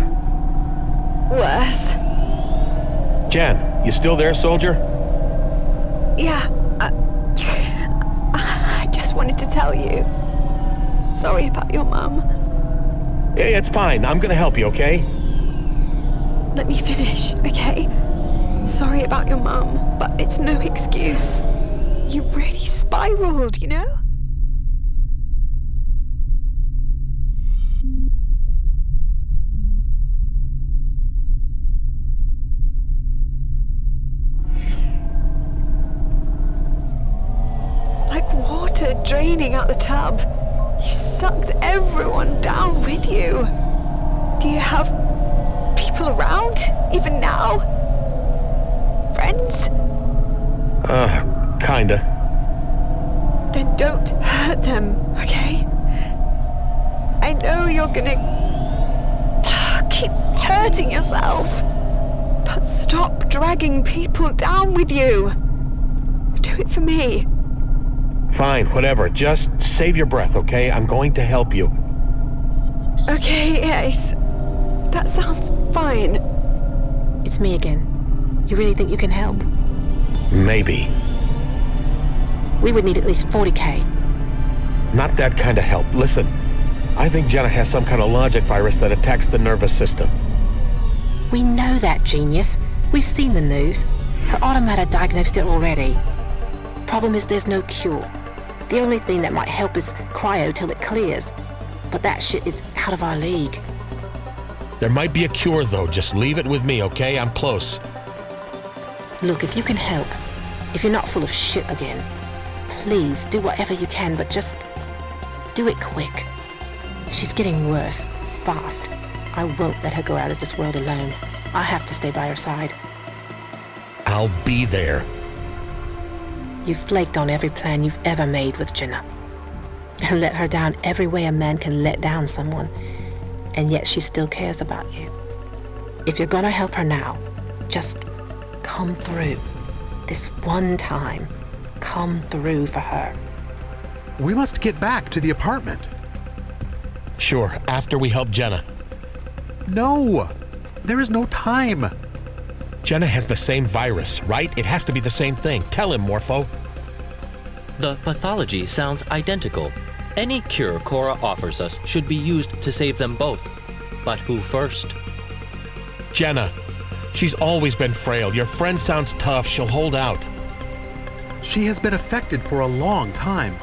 Worse. Jan, you still there, soldier? Yeah. I just wanted to tell you. Sorry about your mum. Hey, it's fine. I'm gonna help you, okay? Let me finish, okay? Sorry about your mum, but it's no excuse. You really spiraled, you know? Like water draining out the tub. You sucked everyone down with you. Do you have people around, even now? Friends? Kinda. Then don't hurt them, okay? I know you're gonna keep hurting yourself, but stop dragging people down with you. Do it for me. Fine, whatever. Just save your breath, okay? I'm going to help you. Okay, yes. That sounds fine. It's me again. You really think you can help? Maybe. We would need at least 40K. Not that kind of help. Listen, I think Jenna has some kind of logic virus that attacks the nervous system. We know that, genius. We've seen the news. Her automata diagnosed it already. Problem is there's no cure. The only thing that might help is cryo till it clears. But that shit is out of our league. There might be a cure, though. Just leave it with me, okay? I'm close. Look, if you can help, if you're not full of shit again, please do whatever you can, but just do it quick. She's getting worse, fast. I won't let her go out of this world alone. I have to stay by her side. I'll be there. You've flaked on every plan you've ever made with Jenna. And let her down every way a man can let down someone. And yet she still cares about you. If you're gonna help her now, just come through. This one time, come through for her. We must get back to the apartment. Sure, after we help Jenna. No! There is no time. Jenna has the same virus, right? It has to be the same thing. Tell him, Morpho. The pathology sounds identical. Any cure Cora offers us should be used to save them both. But who first? Jenna. She's always been frail. Your friend sounds tough. She'll hold out. She has been affected for a long time.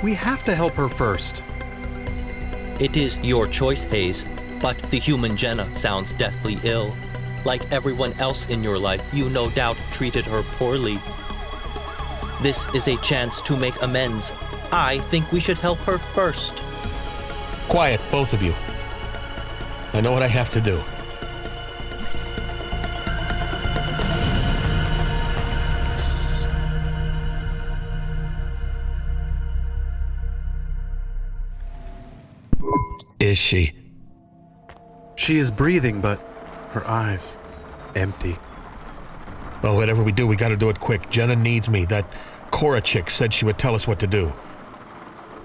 We have to help her first. It is your choice, Hayes, but the human Jenna sounds deathly ill. Like everyone else in your life, you no doubt treated her poorly. This is a chance to make amends. I think we should help her first. Quiet, both of you. I know what I have to do. Is she? She is breathing, but her eyes empty. Well, whatever we do, we gotta do it quick. Jenna needs me. That Cora chick said she would tell us what to do.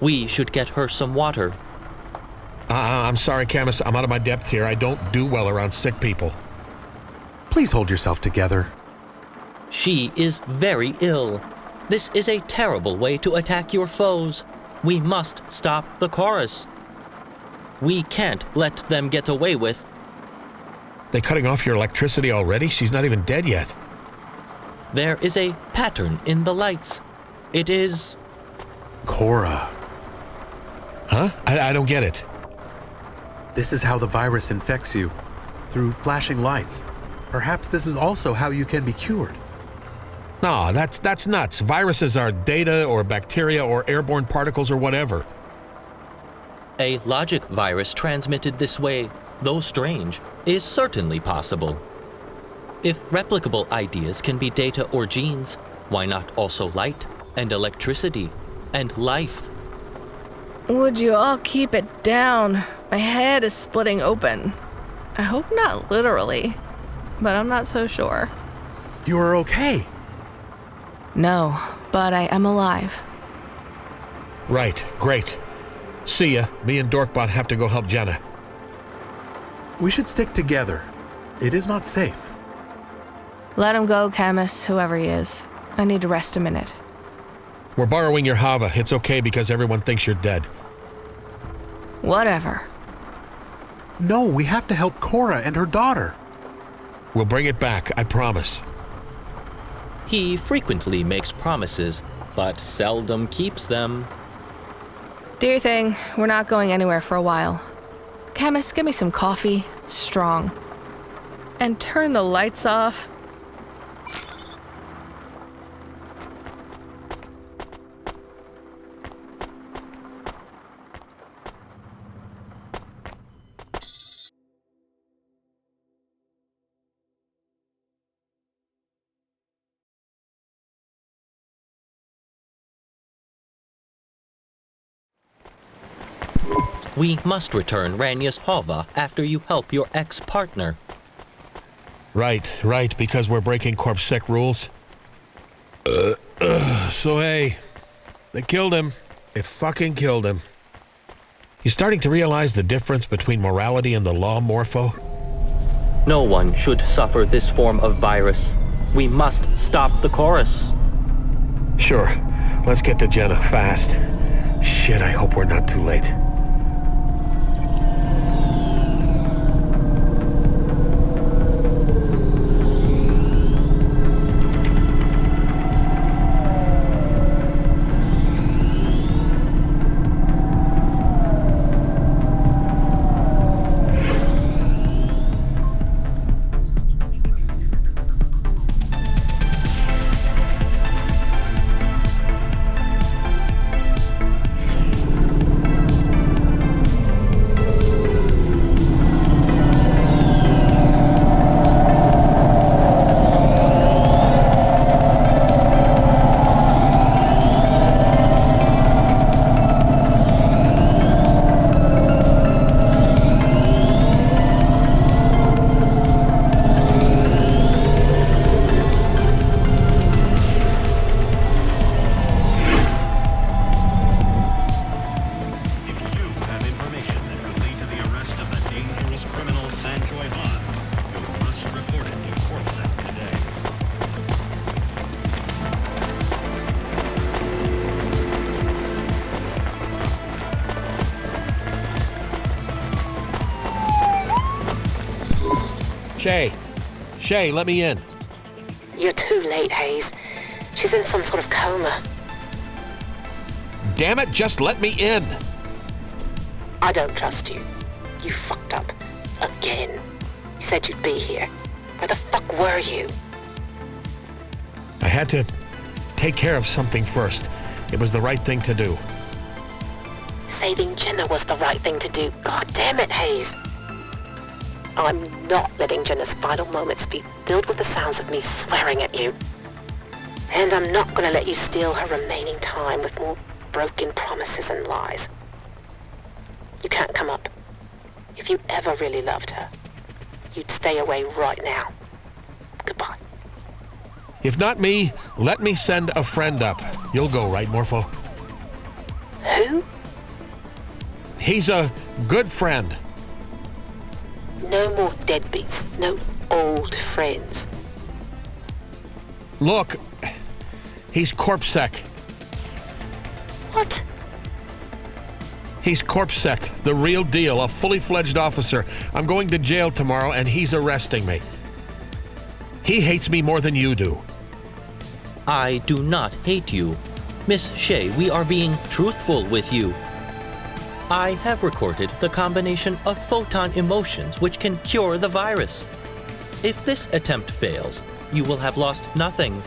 We should get her some water. I'm sorry, Camus. I'm out of my depth here. I don't do well around sick people. Please hold yourself together. She is very ill. This is a terrible way to attack your foes. We must stop the chorus. We can't let them get away with... They cutting off your electricity already? She's not even dead yet. There is a pattern in the lights. It is... Cora. Huh? I don't get it. This is how the virus infects you, through flashing lights. Perhaps this is also how you can be cured. No, that's nuts. Viruses are data or bacteria or airborne particles or whatever. A logic virus transmitted this way, though strange, is certainly possible. If replicable ideas can be data or genes, why not also light and electricity and life? Would you all keep it down? My head is splitting open. I hope not literally, but I'm not so sure. You are okay. No, but I am alive. Right, great. See ya. Me and Dorkbot have to go help Jenna. We should stick together. It is not safe. Let him go, Camus, whoever he is. I need to rest a minute. We're borrowing your Hava. It's okay because everyone thinks you're dead. Whatever. No, we have to help Cora and her daughter. We'll bring it back, I promise. He frequently makes promises, but seldom keeps them. Do your thing. We're not going anywhere for a while. Camus, give me some coffee. Strong. And turn the lights off. We must return Ranya's Hava after you help your ex-partner. Right, because we're breaking CorpSec rules. So hey, they killed him. They fucking killed him. You starting to realize the difference between morality and the law, Morpho? No one should suffer this form of virus. We must stop the chorus. Sure. Let's get to Jenna fast. Shit, I hope we're not too late. Shay, let me in. You're too late, Hayes. She's in some sort of coma. Damn it, just let me in. I don't trust you. You fucked up. Again. You said you'd be here. Where the fuck were you? I had to take care of something first. It was the right thing to do. Saving Jenna was the right thing to do. God damn it, Hayes. I'm not letting Jenna's final moments be filled with the sounds of me swearing at you. And I'm not going to let you steal her remaining time with more broken promises and lies. You can't come up. If you ever really loved her, you'd stay away right now. Goodbye. If not me, let me send a friend up. You'll go, right, Morpho? Who? He's a good friend. No more deadbeats. No old friends. Look, he's CorpSec. What? He's CorpSec, the real deal, a fully fledged officer. I'm going to jail tomorrow and he's arresting me. He hates me more than you do. I do not hate you. Miss Shea, we are being truthful with you. I have recorded the combination of photon emotions which can cure the virus. If this attempt fails, you will have lost nothing.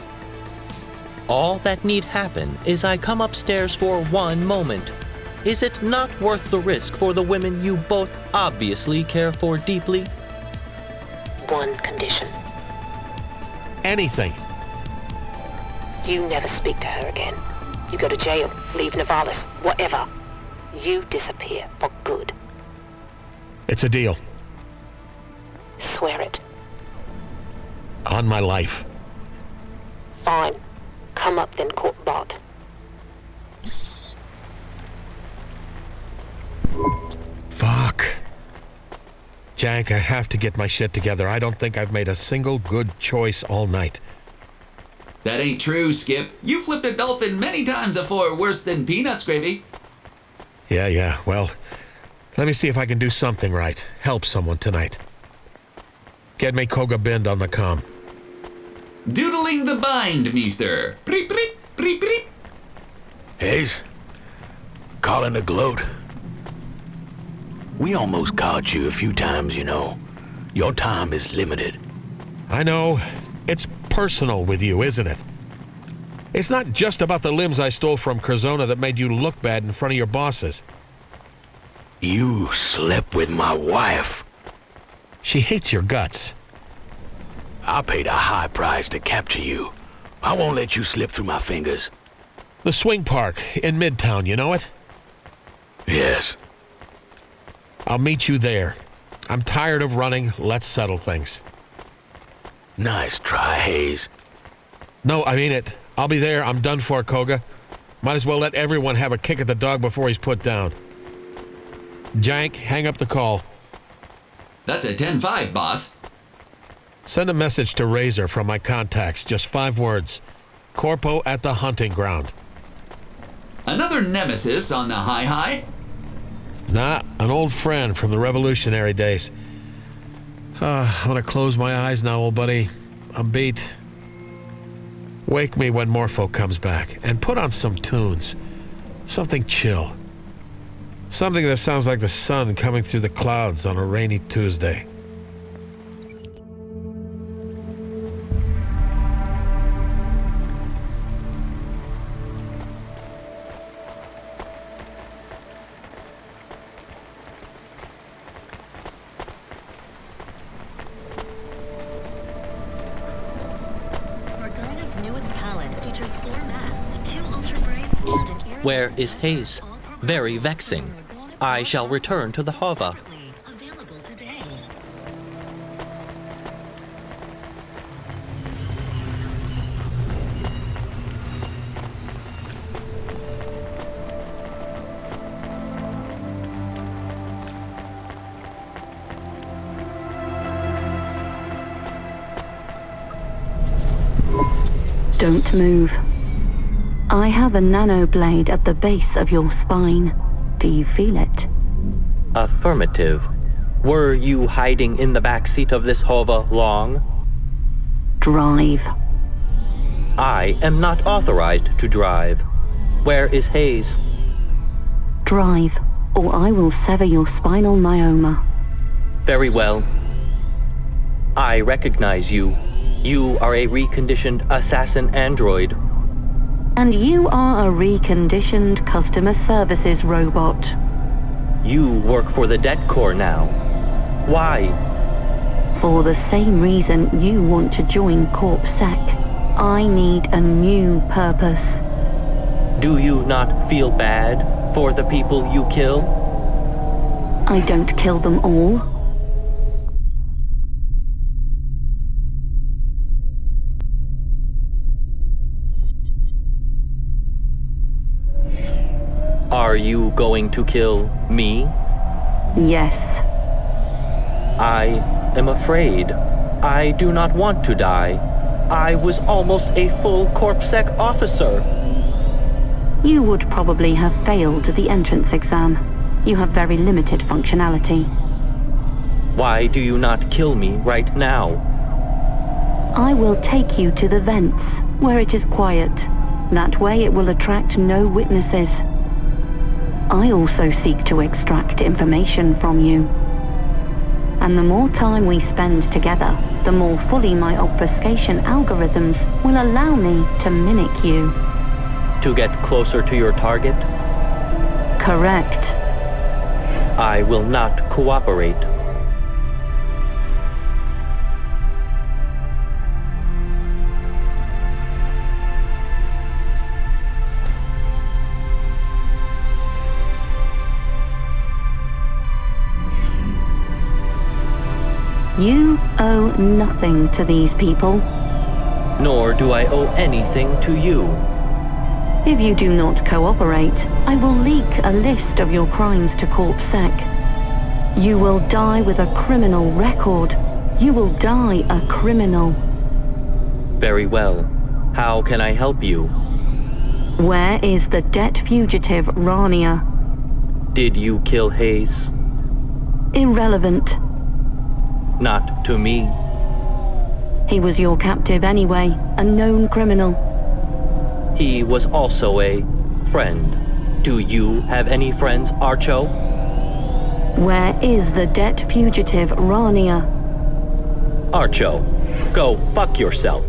All that need happen is I come upstairs for one moment. Is it not worth the risk for the women you both obviously care for deeply? One condition. Anything. You never speak to her again. You go to jail, leave Navalis, whatever. You disappear for good. It's a deal. Swear it. On my life. Fine. Come up then, Court Bot. Fuck. Jank, I have to get my shit together. I don't think I've made a single good choice all night. That ain't true, Skip. You flipped a dolphin many times before, worse than peanuts gravy. Yeah. Well, let me see if I can do something right. Help someone tonight. Get me Koga Bind on the comm. Doodling the bind, meester. Preep, preep, preep, preep. Hayes? Calling the gloat. We almost caught you a few times, you know. Your time is limited. I know. It's personal with you, isn't it? It's not just about the limbs I stole from Curzona that made you look bad in front of your bosses. You slept with my wife. She hates your guts. I paid a high price to capture you. I won't let you slip through my fingers. The swing park in Midtown, you know it? Yes. I'll meet you there. I'm tired of running. Let's settle things. Nice try, Hayes. No, I mean it. I'll be there. I'm done for, Koga. Might as well let everyone have a kick at the dog before he's put down. Jank, hang up the call. That's a 10-5, boss. Send a message to Razor from my contacts. Just 5 words. Corpo at the hunting ground. Another nemesis on the high? Nah, an old friend from the revolutionary days. I'm gonna close my eyes now, old buddy. I'm beat. Wake me when Morpho comes back, and put on some tunes. Something chill. Something that sounds like the sun coming through the clouds on a rainy Tuesday. Where is Hayes? Very vexing. I shall return to the Hova. Don't move. I have a nano blade at the base of your spine. Do you feel it? Affirmative. Were you hiding in the back seat of this Hova long? Drive. I am not authorized to drive. Where is Hayes? Drive, or I will sever your spinal myoma. Very well. I recognize you. You are a reconditioned assassin android. And you are a reconditioned customer services robot. You work for the Det Corps now. Why? For the same reason you want to join CorpSec. I need a new purpose. Do you not feel bad for the people you kill? I don't kill them all. Are you going to kill me? Yes. I am afraid. I do not want to die. I was almost a full CorpSec officer. You would probably have failed the entrance exam. You have very limited functionality. Why do you not kill me right now? I will take you to the vents, where it is quiet. That way it will attract no witnesses. I also seek to extract information from you. And the more time we spend together, the more fully my obfuscation algorithms will allow me to mimic you. To get closer to your target? Correct. I will not cooperate. You owe nothing to these people. Nor do I owe anything to you. If you do not cooperate, I will leak a list of your crimes to CorpSec. You will die with a criminal record. You will die a criminal. Very well. How can I help you? Where is the debt fugitive Rania? Did you kill Hayes? Irrelevant. Not to me. He was your captive anyway, a known criminal. He was also a friend. Do you have any friends, Archo? Where is the debt fugitive Rania? Archo, go fuck yourself.